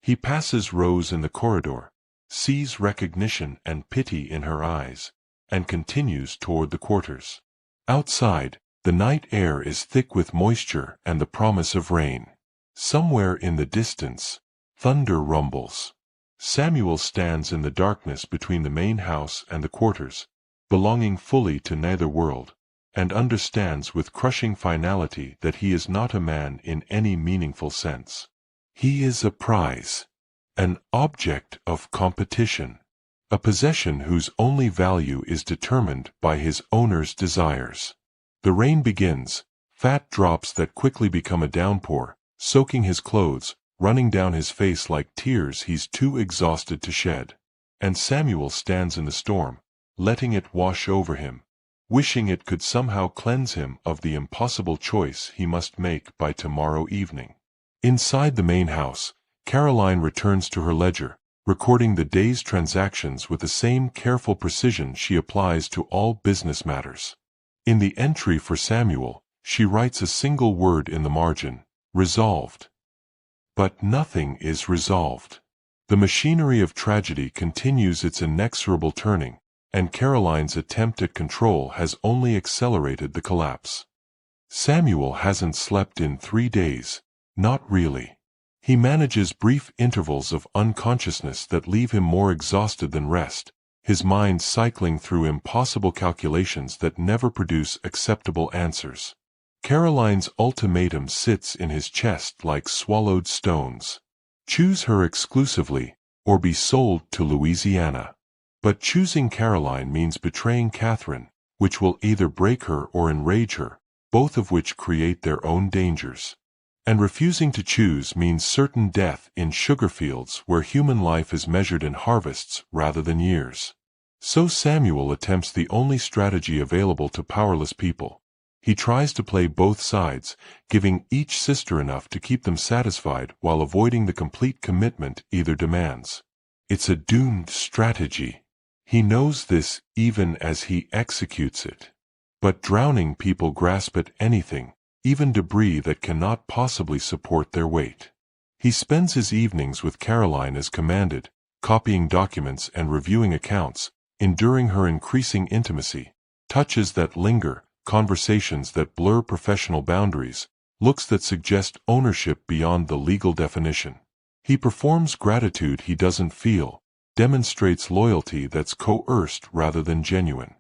He passes Rose in the corridor, sees recognition and pity in her eyes, and continues toward the quarters. Outside, the night air is thick with moisture and the promise of rain. Somewhere in the distance, thunder rumbles. Samuel stands in the darkness between the main house and the quarters, belonging fully to neither world, and understands with crushing finality that he is not a man in any meaningful sense. He is a prize, an object of competition, a possession whose only value is determined by his owner's desires. The rain begins, fat drops that quickly become a downpour, soaking his clothes, running down his face like tears he's too exhausted to shed. And Samuel stands in the storm, letting it wash over him, wishing it could somehow cleanse him of the impossible choice he must make by tomorrow evening. Inside the main house, Caroline returns to her ledger, recording the day's transactions with the same careful precision she applies to all business matters. In the entry for Samuel, she writes a single word in the margin, resolved. But nothing is resolved. The machinery of tragedy continues its inexorable turning, and Caroline's attempt at control has only accelerated the collapse. Samuel hasn't slept in 3 days, not really. He manages brief intervals of unconsciousness that leave him more exhausted than rest, his mind cycling through impossible calculations that never produce acceptable answers. Caroline's ultimatum sits in his chest like swallowed stones. Choose her exclusively, or be sold to Louisiana. But choosing Caroline means betraying Catherine, which will either break her or enrage her, both of which create their own dangers. And refusing to choose means certain death in sugar fields where human life is measured in harvests rather than years. So Samuel attempts the only strategy available to powerless people. He tries to play both sides, giving each sister enough to keep them satisfied while avoiding the complete commitment either demands. It's a doomed strategy. He knows this even as he executes it. But drowning people grasp at anything, even debris that cannot possibly support their weight. He spends his evenings with Caroline as commanded, copying documents and reviewing accounts, enduring her increasing intimacy, touches that linger, conversations that blur professional boundaries, looks that suggest ownership beyond the legal definition. He performs gratitude he doesn't feel, demonstrates loyalty that's coerced rather than genuine.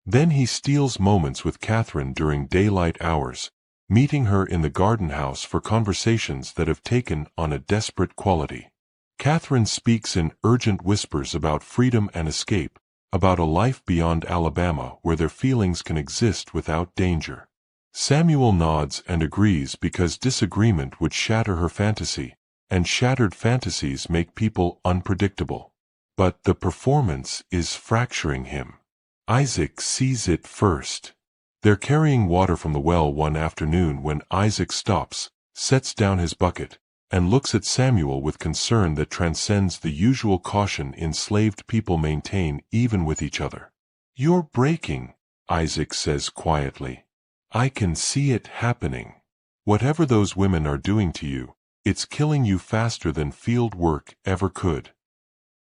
Then he steals moments with Catherine during daylight hours, meeting her in the garden house for conversations that have taken on a desperate quality. Catherine speaks in urgent whispers about freedom and escape, about a life beyond Alabama where their feelings can exist without danger. Samuel nods and agrees because disagreement would shatter her fantasy, and shattered fantasies make people unpredictable. But the performance is fracturing him. Isaac sees it first. They're carrying water from the well one afternoon when Isaac stops, sets down his bucket, and looks at Samuel with concern that transcends the usual caution enslaved people maintain even with each other. "You're breaking," Isaac says quietly. "I can see it happening. Whatever those women are doing to you, it's killing you faster than field work ever could."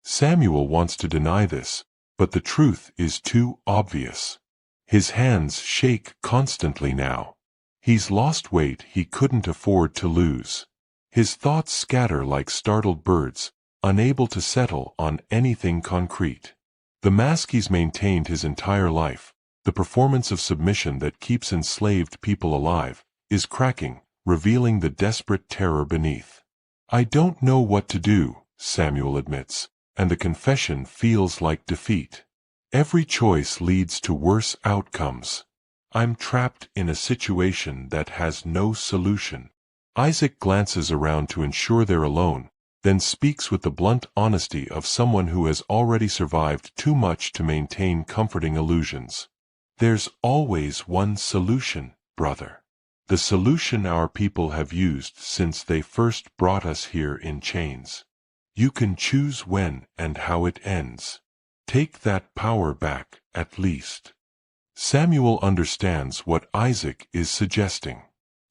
Samuel wants to deny this, but the truth is too obvious. His hands shake constantly now. He's lost weight he couldn't afford to lose. His thoughts scatter like startled birds, unable to settle on anything concrete. The mask he's maintained his entire life, the performance of submission that keeps enslaved people alive, is cracking, revealing the desperate terror beneath. "I don't know what to do," Samuel admits, and the confession feels like defeat. Every choice leads to worse outcomes. "I'm trapped in a situation that has no solution." Isaac glances around to ensure they're alone, then speaks with the blunt honesty of someone who has already survived too much to maintain comforting illusions. "There's always one solution, brother. The solution our people have used since they first brought us here in chains. You can choose when and how it ends. Take that power back, at least." Samuel understands what Isaac is suggesting.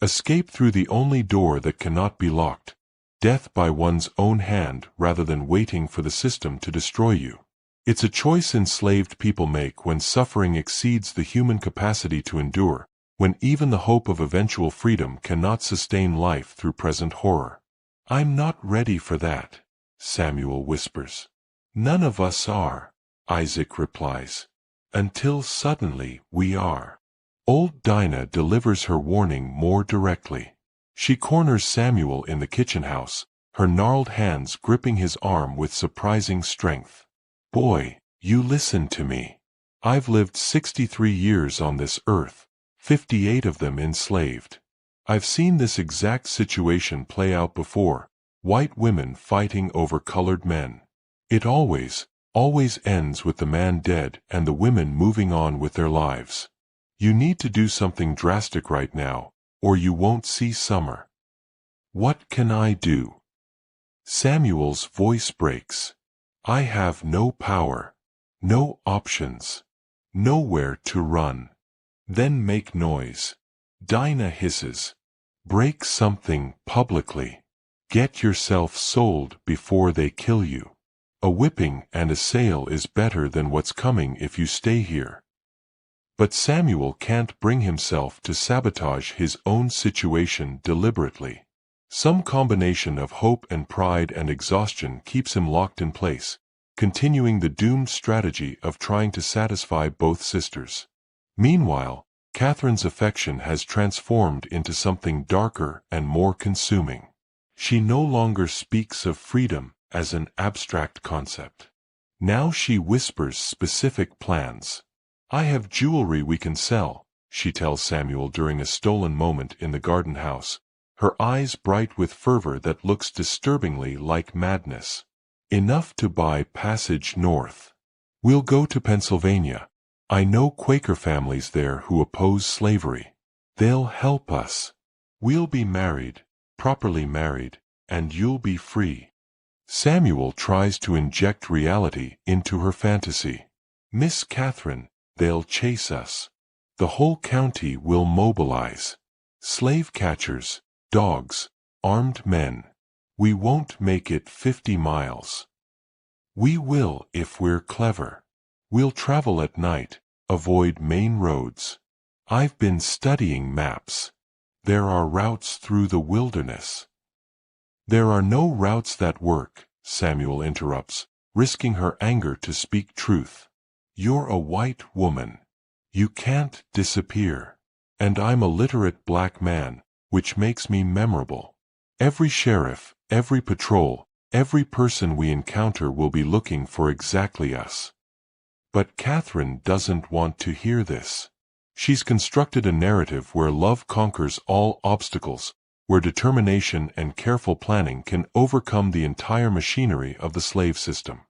Escape through the only door that cannot be locked. Death by one's own hand rather than waiting for the system to destroy you. It's a choice enslaved people make when suffering exceeds the human capacity to endure, when even the hope of eventual freedom cannot sustain life through present horror. "I'm not ready for that," Samuel whispers. "None of us are," Isaac replies. "Until suddenly we are." Old Dinah delivers her warning more directly. She corners Samuel in the kitchen house, her gnarled hands gripping his arm with surprising strength. "Boy, you listen to me. I've lived 63 years on this earth, 58 of them enslaved. I've seen this exact situation play out before, white women fighting over colored men. It always ends with the man dead and the women moving on with their lives. You need to do something drastic right now, or you won't see summer." "What can I do?" Samuel's voice breaks. "I have no power, no options, nowhere to run." "Then make noise," Dinah hisses. "Break something publicly. Get yourself sold before they kill you. A whipping and a sale is better than what's coming if you stay here." But Samuel can't bring himself to sabotage his own situation deliberately. Some combination of hope and pride and exhaustion keeps him locked in place, continuing the doomed strategy of trying to satisfy both sisters. Meanwhile, Catherine's affection has transformed into something darker and more consuming. She no longer speaks of freedom as an abstract concept. Now she whispers specific plans. "I have jewelry we can sell," she tells Samuel during a stolen moment in the garden house, her eyes bright with fervor that looks disturbingly like madness. "Enough to buy passage north. We'll go to Pennsylvania. I know Quaker families there who oppose slavery. They'll help us. We'll be married, properly married, and you'll be free." Samuel tries to inject reality into her fantasy. "Miss Catherine, they'll chase us. The whole county will mobilize. Slave catchers, dogs, armed men. We won't make it 50 miles. We will if we're clever. We'll travel at night, avoid main roads. I've been studying maps. There are routes through the wilderness." "There are no routes that work," Samuel interrupts, risking her anger to speak truth. "You're a white woman. You can't disappear. And I'm a literate black man, which makes me memorable. Every sheriff, every patrol, every person we encounter will be looking for exactly us." But Catherine doesn't want to hear this. She's constructed a narrative where love conquers all obstacles, where determination and careful planning can overcome the entire machinery of the slave system.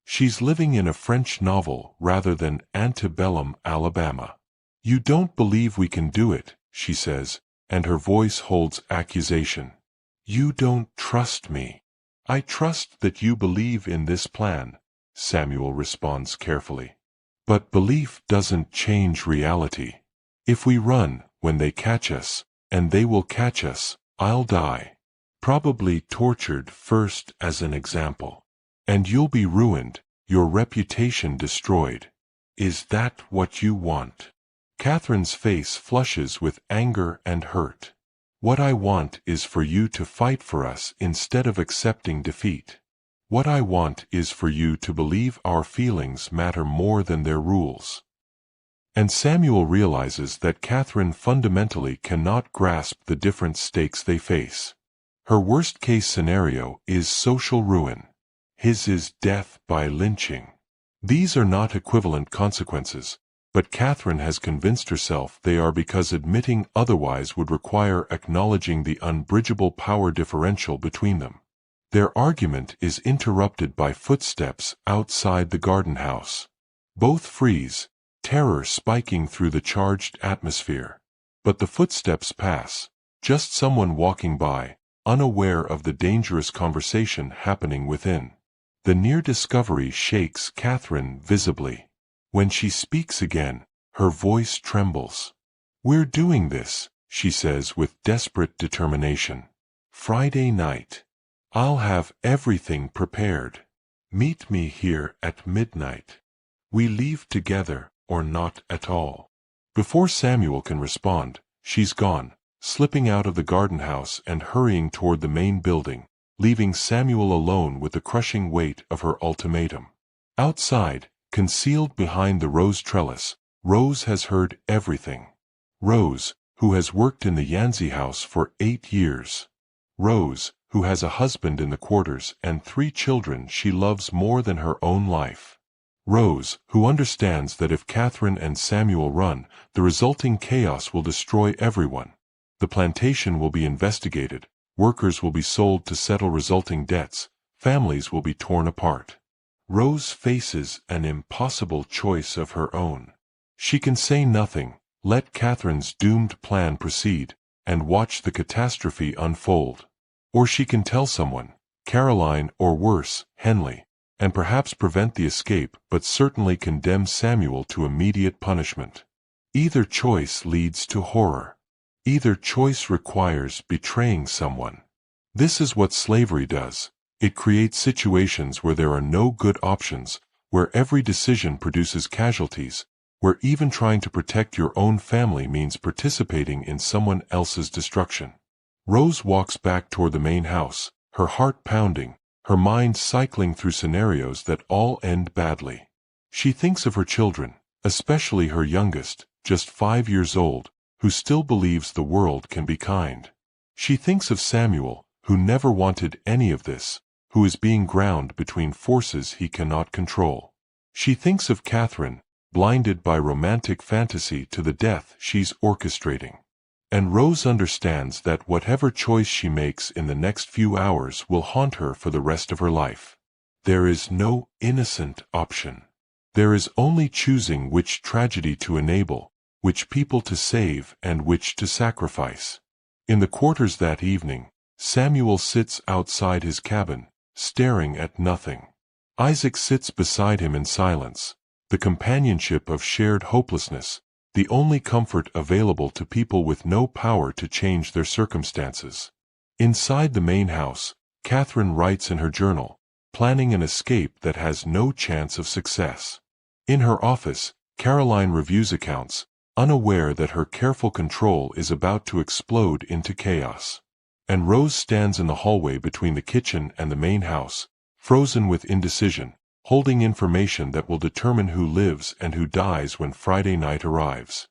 She's living in a French novel rather than antebellum Alabama. "You don't believe we can do it," she says, and her voice holds accusation. "You don't trust me." "I trust that you believe in this plan," Samuel responds carefully. "But belief doesn't change reality. If we run, when they catch us, and they will catch us, I'll die. Probably tortured first as an example. And you'll be ruined, your reputation destroyed. Is that what you want?" Catherine's face flushes with anger and hurt. "What I want is for you to fight for us instead of accepting defeat. What I want is for you to believe our feelings matter more than their rules." And Samuel realizes that Catherine fundamentally cannot grasp the different stakes they face. Her worst-case scenario is social ruin. His is death by lynching. These are not equivalent consequences, but Catherine has convinced herself they are because admitting otherwise would require acknowledging the unbridgeable power differential between them. Their argument is interrupted by footsteps outside the garden house. Both freeze, terror spiking through the charged atmosphere. But the footsteps pass, just someone walking by, unaware of the dangerous conversation happening within. The near discovery shakes Catherine visibly. When she speaks again, her voice trembles. "We're doing this," she says with desperate determination. "Friday night. I'll have everything prepared. Meet me here at midnight. We leave together, or not at all." Before Samuel can respond, she's gone, slipping out of the garden house and hurrying toward the main building, leaving Samuel alone with the crushing weight of her ultimatum. Outside, concealed behind the rose trellis, Rose has heard everything. Rose, who has worked in the Yanzi house for 8 years. Rose, who has a husband in the quarters and 3 children she loves more than her own life. Rose, who understands that if Catherine and Samuel run, the resulting chaos will destroy everyone. The plantation will be investigated, workers will be sold to settle resulting debts, families will be torn apart. Rose faces an impossible choice of her own. She can say nothing, let Catherine's doomed plan proceed, and watch the catastrophe unfold. Or she can tell someone, Caroline or worse, Henley, and perhaps prevent the escape but certainly condemn Samuel to immediate punishment. Either choice leads to horror. Either choice requires betraying someone. This is what slavery does. It creates situations where there are no good options, where every decision produces casualties, where even trying to protect your own family means participating in someone else's destruction. Rose walks back toward the main house, her heart pounding, her mind cycling through scenarios that all end badly. She thinks of her children, especially her youngest, just 5 years old, who still believes the world can be kind. She thinks of Samuel, who never wanted any of this, who is being ground between forces he cannot control. She thinks of Catherine, blinded by romantic fantasy to the death she's orchestrating. And Rose understands that whatever choice she makes in the next few hours will haunt her for the rest of her life. There is no innocent option. There is only choosing which tragedy to enable, which people to save and which to sacrifice. In the quarters that evening, Samuel sits outside his cabin, staring at nothing. Isaac sits beside him in silence, the companionship of shared hopelessness, the only comfort available to people with no power to change their circumstances. Inside the main house, Catherine writes in her journal, planning an escape that has no chance of success. In her office, Caroline reviews accounts, unaware that her careful control is about to explode into chaos. And Rose stands in the hallway between the kitchen and the main house, frozen with indecision, holding information that will determine who lives and who dies when Friday night arrives.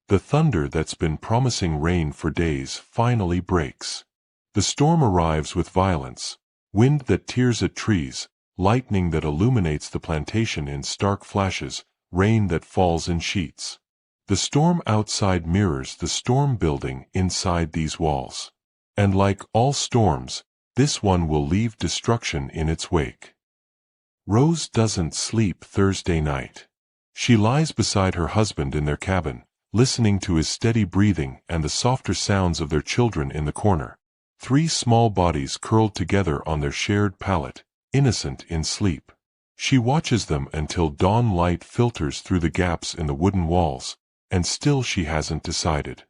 The thunder that's been promising rain for days finally breaks. The storm arrives with violence, wind that tears at trees, lightning that illuminates the plantation in stark flashes, rain that falls in sheets. The storm outside mirrors the storm building inside these walls. And like all storms, this one will leave destruction in its wake. Rose doesn't sleep Thursday night. She lies beside her husband in their cabin, listening to his steady breathing and the softer sounds of their children in the corner. 3 small bodies curled together on their shared pallet, innocent in sleep. She watches them until dawn light filters through the gaps in the wooden walls, and still she hasn't decided.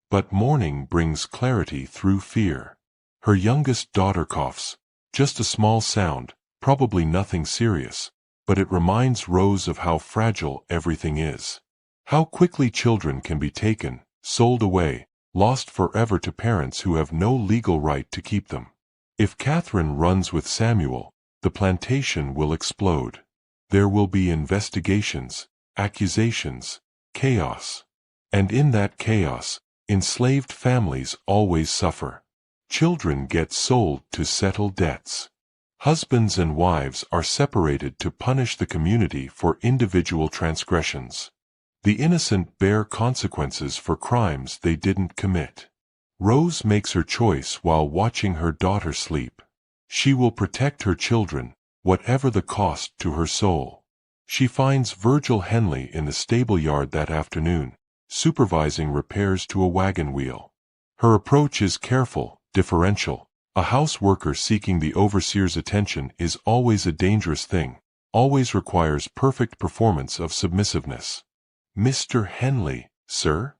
But morning brings clarity through fear. Her youngest daughter coughs, just a small sound, probably nothing serious, but it reminds Rose of how fragile everything is. How quickly children can be taken, sold away, lost forever to parents who have no legal right to keep them. If Catherine runs with Samuel, the plantation will explode. There will be investigations, accusations, chaos. And in that chaos, enslaved families always suffer. Children get sold to settle debts. Husbands and wives are separated to punish the community for individual transgressions. The innocent bear consequences for crimes they didn't commit. Rose makes her choice while watching her daughter sleep. She will protect her children, whatever the cost to her soul. She finds Virgil Henley in the stable yard that afternoon, supervising repairs to a wagon wheel. Her approach is careful, differential. A house worker seeking the overseer's attention is always a dangerous thing, always requires perfect performance of submissiveness. "Mr. Henley, sir?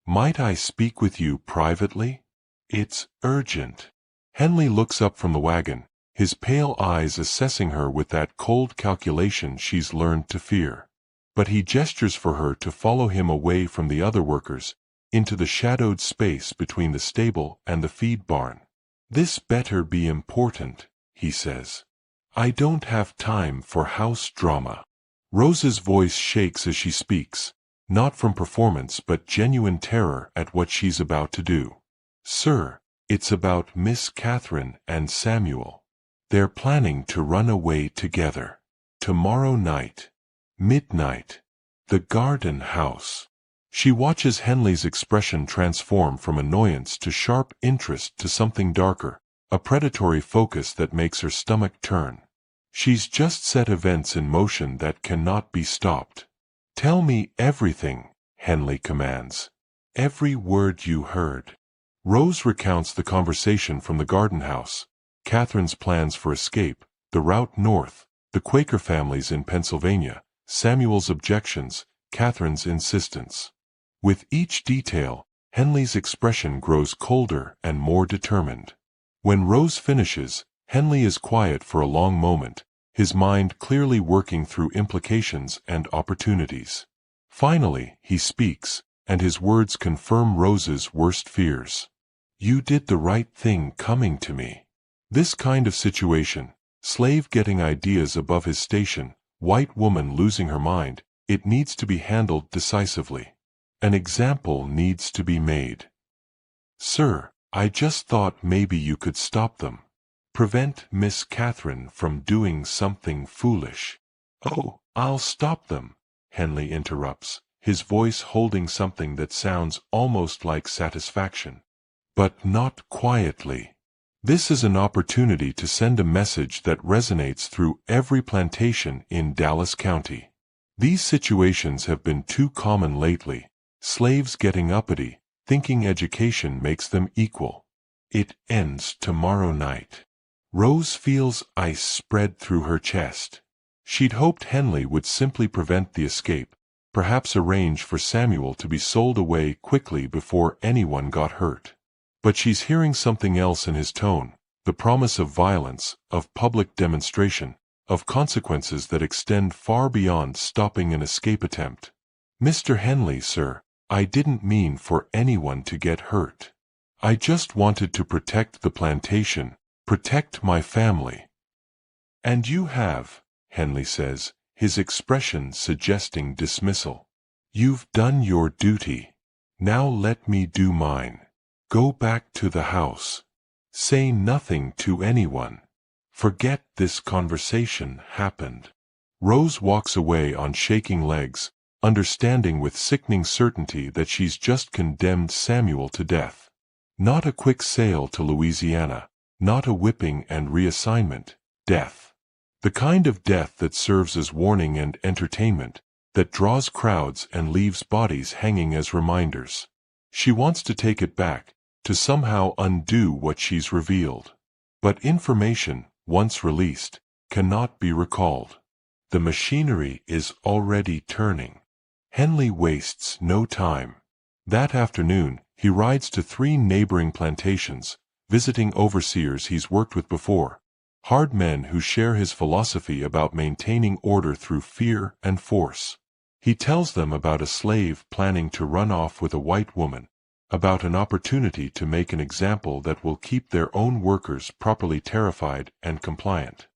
Might I speak with you privately? It's urgent." Henley looks up from the wagon, his pale eyes assessing her with that cold calculation she's learned to fear. But he gestures for her to follow him away from the other workers, into the shadowed space between the stable and the feed barn. "This better be important," he says. "I don't have time for house drama." Rose's voice shakes as she speaks, not from performance but genuine terror at what she's about to do. "Sir, it's about Miss Catherine and Samuel. They're planning to run away together. Tomorrow night. Midnight. The Garden House." She watches Henley's expression transform from annoyance to sharp interest to something darker, a predatory focus that makes her stomach turn. She's just set events in motion that cannot be stopped. "Tell me everything," Henley commands. "Every word you heard." Rose recounts the conversation from the garden house, Catherine's plans for escape, the route north, the Quaker families in Pennsylvania, Samuel's objections, Catherine's insistence. With each detail, Henley's expression grows colder and more determined. When Rose finishes, Henley is quiet for a long moment, his mind clearly working through implications and opportunities. Finally, he speaks, and his words confirm Rose's worst fears. "You did the right thing coming to me." This kind of situation, slave getting ideas above his station, white woman losing her mind, it needs to be handled decisively. An example needs to be made. "Sir, I just thought maybe you could stop them. Prevent Miss Catherine from doing something foolish." "Oh, I'll stop them," Henley interrupts, his voice holding something that sounds almost like satisfaction. "But not quietly. This is an opportunity to send a message that resonates through every plantation in Dallas County. These situations have been too common lately, slaves getting uppity, thinking education makes them equal. It ends tomorrow night." Rose feels ice spread through her chest. She'd hoped Henley would simply prevent the escape, perhaps arrange for Samuel to be sold away quickly before anyone got hurt. But she's hearing something else in his tone, the promise of violence, of public demonstration, of consequences that extend far beyond stopping an escape attempt. "Mr. Henley, sir, I didn't mean for anyone to get hurt. I just wanted to protect the plantation, protect my family." "And you have," Henley says, his expression suggesting dismissal. "You've done your duty. Now let me do mine. Go back to the house. Say nothing to anyone. Forget this conversation happened." Rose walks away on shaking legs, understanding with sickening certainty that she's just condemned Samuel to death. Not a quick sail to Louisiana, not a whipping and reassignment, death. The kind of death that serves as warning and entertainment, that draws crowds and leaves bodies hanging as reminders. She wants to take it back, to somehow undo what she's revealed. But information, once released, cannot be recalled. The machinery is already turning. Henley wastes no time. That afternoon, he rides to 3 neighboring plantations, visiting overseers he's worked with before, hard men who share his philosophy about maintaining order through fear and force. He tells them about a slave planning to run off with a white woman, about an opportunity to make an example that will keep their own workers properly terrified and compliant.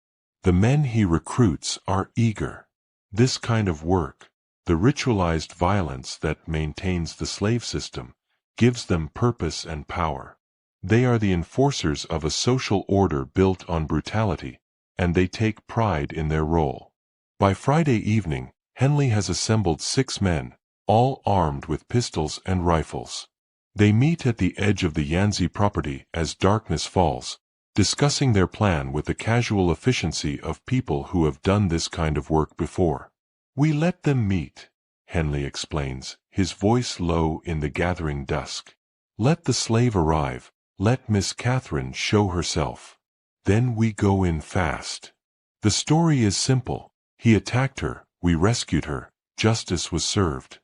The men he recruits are eager. This kind of work, the ritualized violence that maintains the slave system, gives them purpose and power. They are the enforcers of a social order built on brutality, and they take pride in their role. By Friday evening, Henley has assembled 6 men, all armed with pistols and rifles. They meet at the edge of the Yancey property as darkness falls, discussing their plan with the casual efficiency of people who have done this kind of work before. "We let them meet," Henley explains, his voice low in the gathering dusk. "Let the slave arrive, let Miss Catherine show herself. Then we go in fast. The story is simple. He attacked her, we rescued her, justice was served.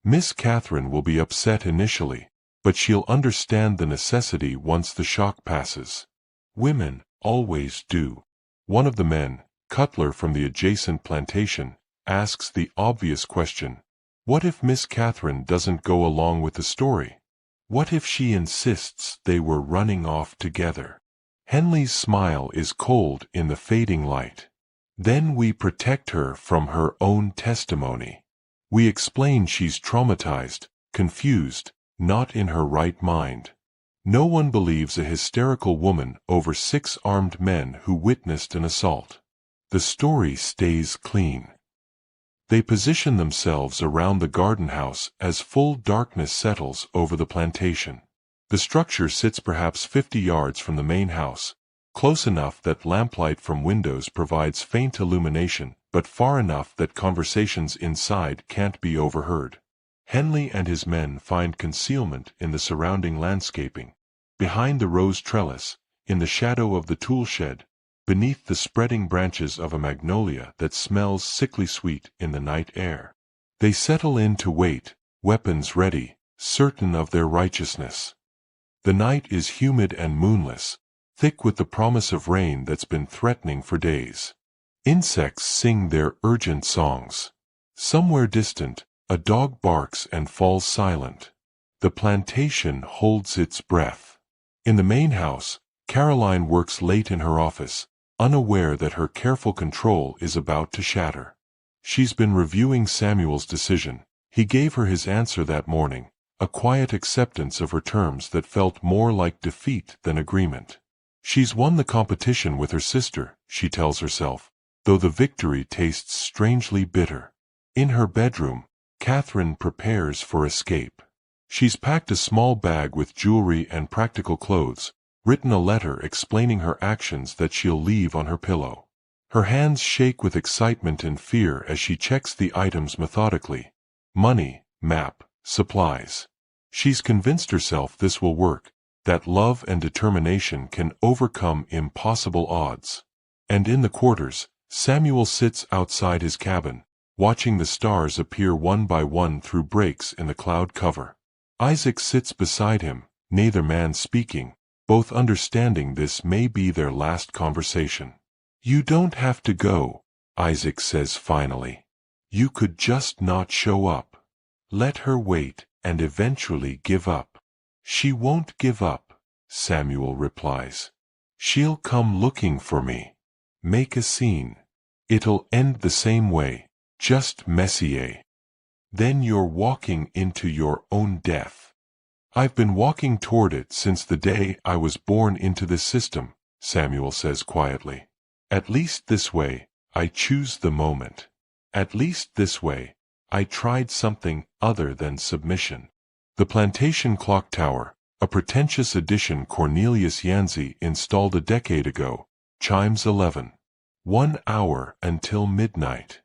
Miss Catherine will be upset initially, but she'll understand the necessity once the shock passes. Women always do." One of the men, Cutler from the adjacent plantation, asks the obvious question, what if Miss Catherine doesn't go along with the story? What if she insists they were running off together? Henley's smile is cold in the fading light. "Then we protect her from her own testimony. We explain she's traumatized, confused, not in her right mind. No one believes a hysterical woman over 6 armed men who witnessed an assault. The story stays clean." They position themselves around the garden house as full darkness settles over the plantation. The structure sits perhaps 50 yards from the main house, close enough that lamplight from windows provides faint illumination, but far enough that conversations inside can't be overheard. Henley and his men find concealment in the surrounding landscaping, behind the rose trellis, in the shadow of the tool shed, beneath the spreading branches of a magnolia that smells sickly sweet in the night air. They settle in to wait, weapons ready, certain of their righteousness. The night is humid and moonless, thick with the promise of rain that's been threatening for days. Insects sing their urgent songs. Somewhere distant, a dog barks and falls silent. The plantation holds its breath. In the main house, Caroline works late in her office, unaware that her careful control is about to shatter. She's been reviewing Samuel's decision. He gave her his answer that morning, a quiet acceptance of her terms that felt more like defeat than agreement. She's won the competition with her sister, she tells herself, though the victory tastes strangely bitter. In her bedroom, Catherine prepares for escape. She's packed a small bag with jewelry and practical clothes, written a letter explaining her actions that she'll leave on her pillow. Her hands shake with excitement and fear as she checks the items methodically. Money, map, supplies. She's convinced herself this will work, that love and determination can overcome impossible odds. And in the quarters, Samuel sits outside his cabin, watching the stars appear one by one through breaks in the cloud cover. Isaac sits beside him, neither man speaking, both understanding this may be their last conversation. "You don't have to go," Isaac says finally. "You could just not show up. Let her wait and eventually give up." "She won't give up," Samuel replies. "She'll come looking for me. Make a scene. It'll end the same way, just messier. Then you're walking into your own death." "I've been walking toward it since the day I was born into this system," Samuel says quietly. "At least this way, I choose the moment. At least this way, I tried something other than submission. The plantation clock tower, a pretentious addition Cornelius Yancey installed a decade ago, chimes 11. 1 hour until midnight.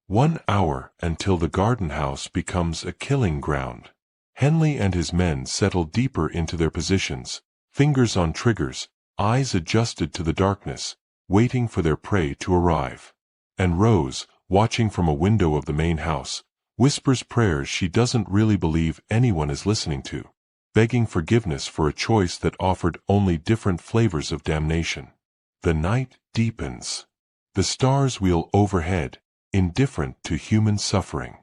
1 hour until the garden house becomes a killing ground. Henley and his men settle deeper into their positions, fingers on triggers, eyes adjusted to the darkness, waiting for their prey to arrive. And Rose, watching from a window of the main house, whispers prayers she doesn't really believe anyone is listening to, begging forgiveness for a choice that offered only different flavors of damnation. The night deepens. The stars wheel overhead, indifferent to human suffering.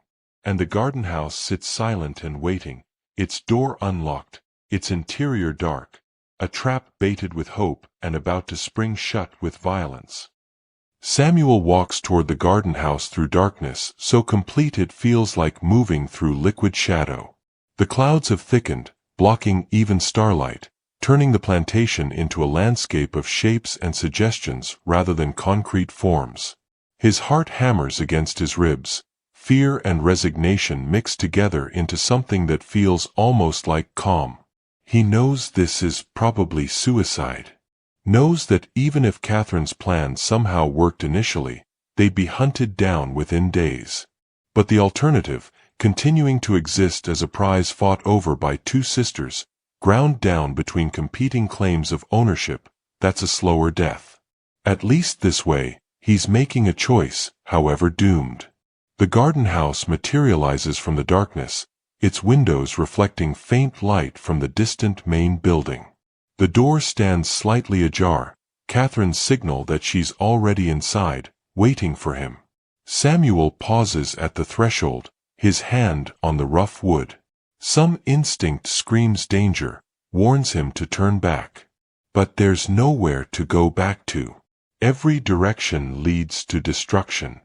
And the garden house sits silent and waiting, its door unlocked, its interior dark, a trap baited with hope and about to spring shut with violence. Samuel walks toward the garden house through darkness so complete it feels like moving through liquid shadow. The clouds have thickened, blocking even starlight, turning the plantation into a landscape of shapes and suggestions rather than concrete forms. His heart hammers against his ribs, fear and resignation mix together into something that feels almost like calm. He knows this is probably suicide. Knows that even if Catherine's plan somehow worked initially, they'd be hunted down within days. But the alternative, continuing to exist as a prize fought over by two sisters, ground down between competing claims of ownership, that's a slower death. At least this way, he's making a choice, however doomed. The garden house materializes from the darkness, its windows reflecting faint light from the distant main building. The door stands slightly ajar, Catherine's signal that she's already inside, waiting for him. Samuel pauses at the threshold, his hand on the rough wood. Some instinct screams danger, warns him to turn back. But there's nowhere to go back to. Every direction leads to destruction.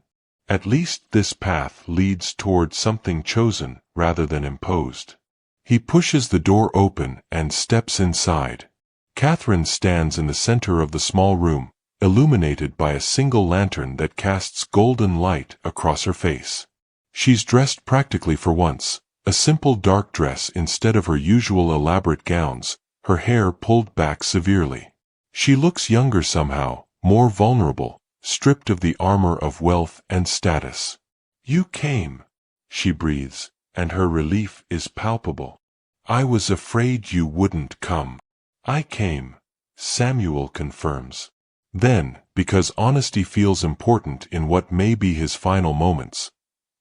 At least this path leads toward something chosen rather than imposed. He pushes the door open and steps inside. Catherine stands in the center of the small room, illuminated by a single lantern that casts golden light across her face. She's dressed practically for once, a simple dark dress instead of her usual elaborate gowns, her hair pulled back severely. She looks younger somehow, more vulnerable, stripped of the armor of wealth and status. "You came," she breathes, and her relief is palpable. "I was afraid you wouldn't come." "I came," Samuel confirms. Then, because honesty feels important in what may be his final moments,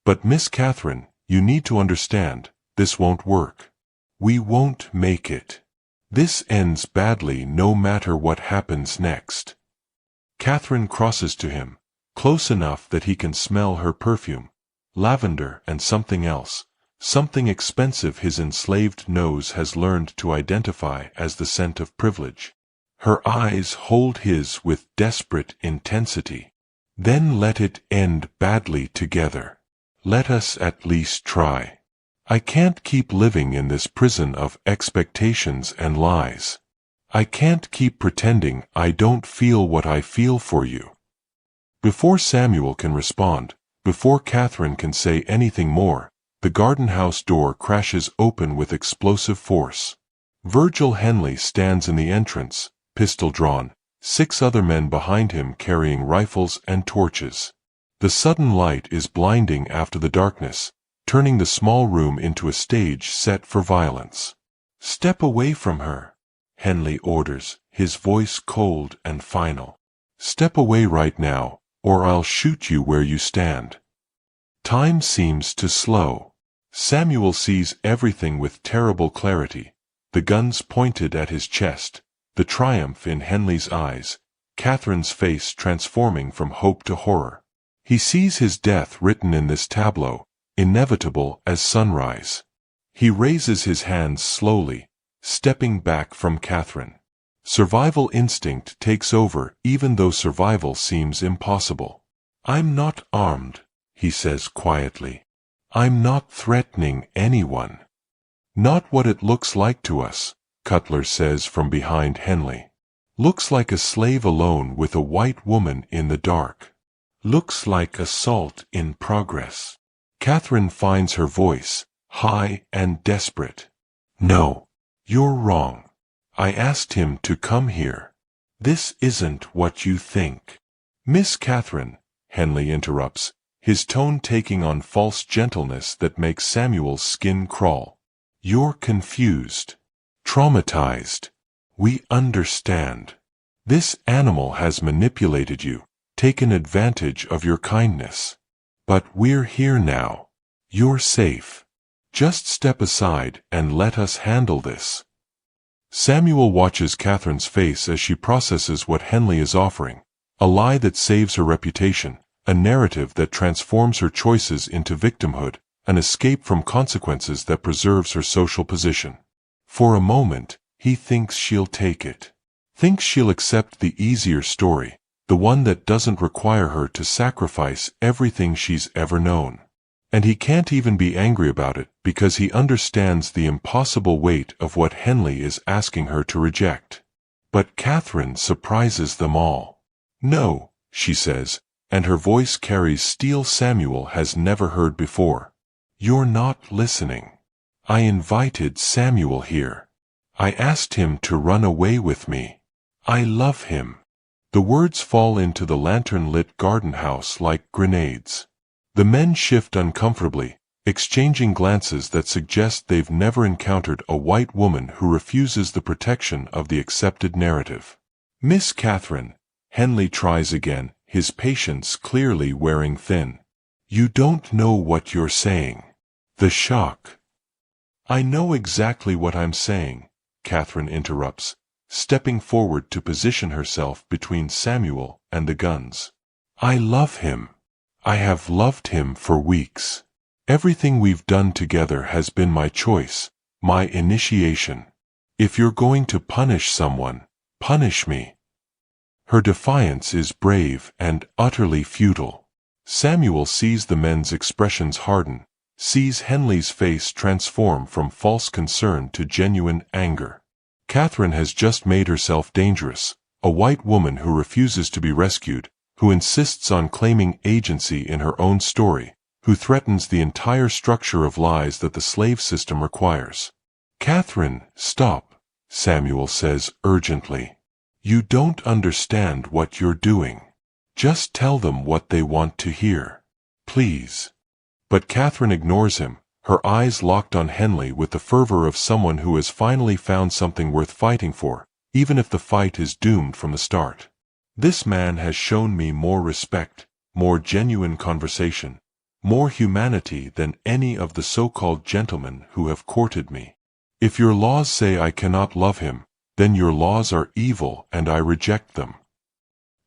"But Miss Catherine, you need to understand, this won't work. We won't make it. This ends badly no matter what happens next." Catherine crosses to him, close enough that he can smell her perfume, lavender and something else, something expensive his enslaved nose has learned to identify as the scent of privilege. Her eyes hold his with desperate intensity. "Then let it end badly together. Let us at least try. I can't keep living in this prison of expectations and lies. I can't keep pretending I don't feel what I feel for you." Before Samuel can respond, before Catherine can say anything more, the garden house door crashes open with explosive force. Virgil Henley stands in the entrance, pistol drawn, 6 other men behind him carrying rifles and torches. The sudden light is blinding after the darkness, turning the small room into a stage set for violence. "Step away from her," Henley orders, his voice cold and final. "Step away right now, or I'll shoot you where you stand." Time seems to slow. Samuel sees everything with terrible clarity, the guns pointed at his chest, the triumph in Henley's eyes, Catherine's face transforming from hope to horror. He sees his death written in this tableau, inevitable as sunrise. He raises his hands slowly, stepping back from Catherine. Survival instinct takes over even though survival seems impossible. "I'm not armed," he says quietly. "I'm not threatening anyone." "Not what it looks like to us," Cutler says from behind Henley. "Looks like a slave alone with a white woman in the dark. Looks like assault in progress." Catherine finds her voice, high and desperate. No, you're wrong. I asked him to come here. This isn't what you think. Miss Catherine, Henley interrupts, his tone taking on false gentleness that makes Samuel's skin crawl. You're confused. Traumatized. We understand. This animal has manipulated you, taken advantage of your kindness. But we're here now. You're safe. Just step aside and let us handle this. Samuel watches Catherine's face as she processes what Henley is offering, a lie that saves her reputation, a narrative that transforms her choices into victimhood, an escape from consequences that preserves her social position. For a moment, he thinks she'll take it. Thinks she'll accept the easier story, the one that doesn't require her to sacrifice everything she's ever known. And he can't even be angry about it because he understands the impossible weight of what Henley is asking her to reject. But Catherine surprises them all. No, she says, and her voice carries steel Samuel has never heard before. You're not listening. I invited Samuel here. I asked him to run away with me. I love him. The words fall into the lantern-lit garden house like grenades. The men shift uncomfortably, exchanging glances that suggest they've never encountered a white woman who refuses the protection of the accepted narrative. Miss Catherine, Henley tries again, his patience clearly wearing thin. You don't know what you're saying. The shock. I know exactly what I'm saying, Catherine interrupts, stepping forward to position herself between Samuel and the guns. I love him. I have loved him for weeks. Everything we've done together has been my choice, my initiation. If you're going to punish someone, punish me. Her defiance is brave and utterly futile. Samuel sees the men's expressions harden, sees Henley's face transform from false concern to genuine anger. Catherine has just made herself dangerous, a white woman who refuses to be rescued, who insists on claiming agency in her own story, who threatens the entire structure of lies that the slave system requires. Catherine, stop, Samuel says urgently. You don't understand what you're doing. Just tell them what they want to hear. Please. But Catherine ignores him, her eyes locked on Henley with the fervor of someone who has finally found something worth fighting for, even if the fight is doomed from the start. This man has shown me more respect, more genuine conversation, more humanity than any of the so-called gentlemen who have courted me. If your laws say I cannot love him, then your laws are evil and I reject them.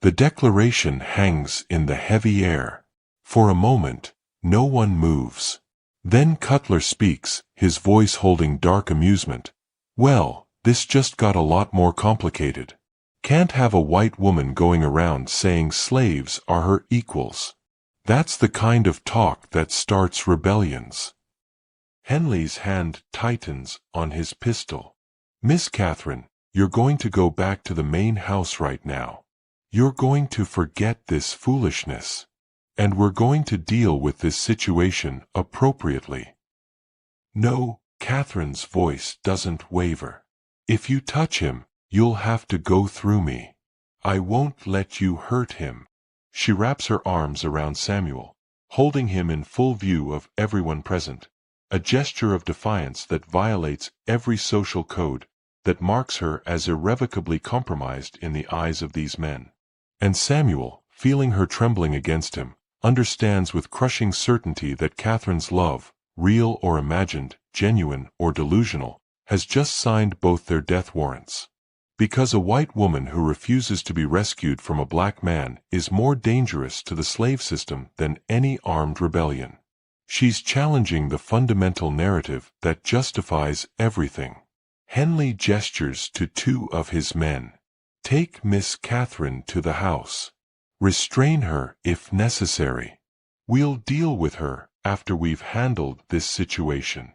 The declaration hangs in the heavy air. For a moment, no one moves. Then Cutler speaks, his voice holding dark amusement. Well, this just got a lot more complicated. Can't have a white woman going around saying slaves are her equals. That's the kind of talk that starts rebellions. Henley's hand tightens on his pistol. Miss Catherine, you're going to go back to the main house right now. You're going to forget this foolishness. And we're going to deal with this situation appropriately. No, Catherine's voice doesn't waver. If you touch him, you'll have to go through me. I won't let you hurt him. She wraps her arms around Samuel, holding him in full view of everyone present, a gesture of defiance that violates every social code, that marks her as irrevocably compromised in the eyes of these men. And Samuel, feeling her trembling against him, understands with crushing certainty that Catherine's love, real or imagined, genuine or delusional, has just signed both their death warrants. Because a white woman who refuses to be rescued from a black man is more dangerous to the slave system than any armed rebellion. She's challenging the fundamental narrative that justifies everything. Henley gestures to two of his men. Take Miss Catherine to the house. Restrain her if necessary. We'll deal with her after we've handled this situation.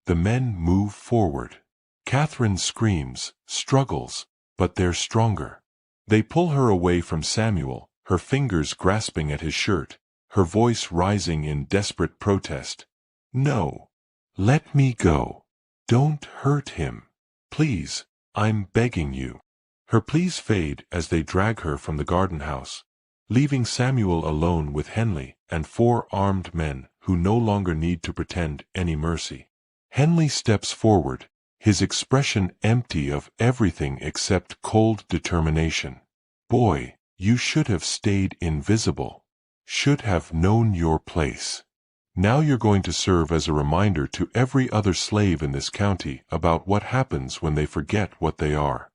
The men move forward. Catherine screams, struggles, but they're stronger. They pull her away from Samuel, her fingers grasping at his shirt, her voice rising in desperate protest. "No. Let me go. Don't hurt him. Please, I'm begging you." Her pleas fade as they drag her from the garden house, leaving Samuel alone with Henley and 4 armed men who no longer need to pretend any mercy. Henley steps forward, his expression empty of everything except cold determination. "Boy, you should have stayed invisible. Should have known your place. Now you're going to serve as a reminder to every other slave in this county about what happens when they forget what they are."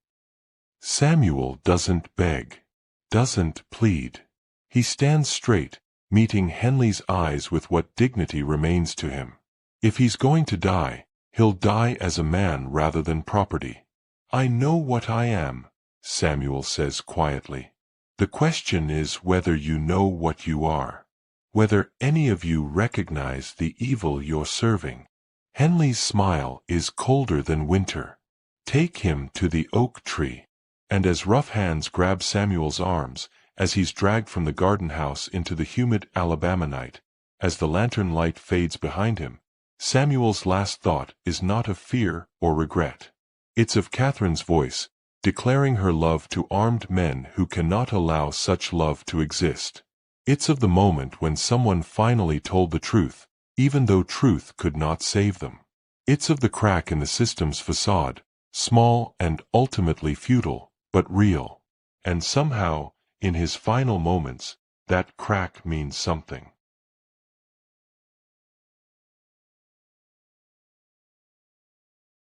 Samuel doesn't beg, doesn't plead. He stands straight, meeting Henley's eyes with what dignity remains to him. If he's going to die, he'll die as a man rather than property. "I know what I am," Samuel says quietly. "The question is whether you know what you are. Whether any of you recognize the evil you're serving." Henley's smile is colder than winter. "Take him to the oak tree." And as rough hands grab Samuel's arms, as he's dragged from the garden house into the humid Alabama night, as the lantern light fades behind him, Samuel's last thought is not of fear or regret. It's of Catherine's voice, declaring her love to armed men who cannot allow such love to exist. It's of the moment when someone finally told the truth, even though truth could not save them. It's of the crack in the system's facade, small and ultimately futile, but real. And somehow, in his final moments, that crack means something.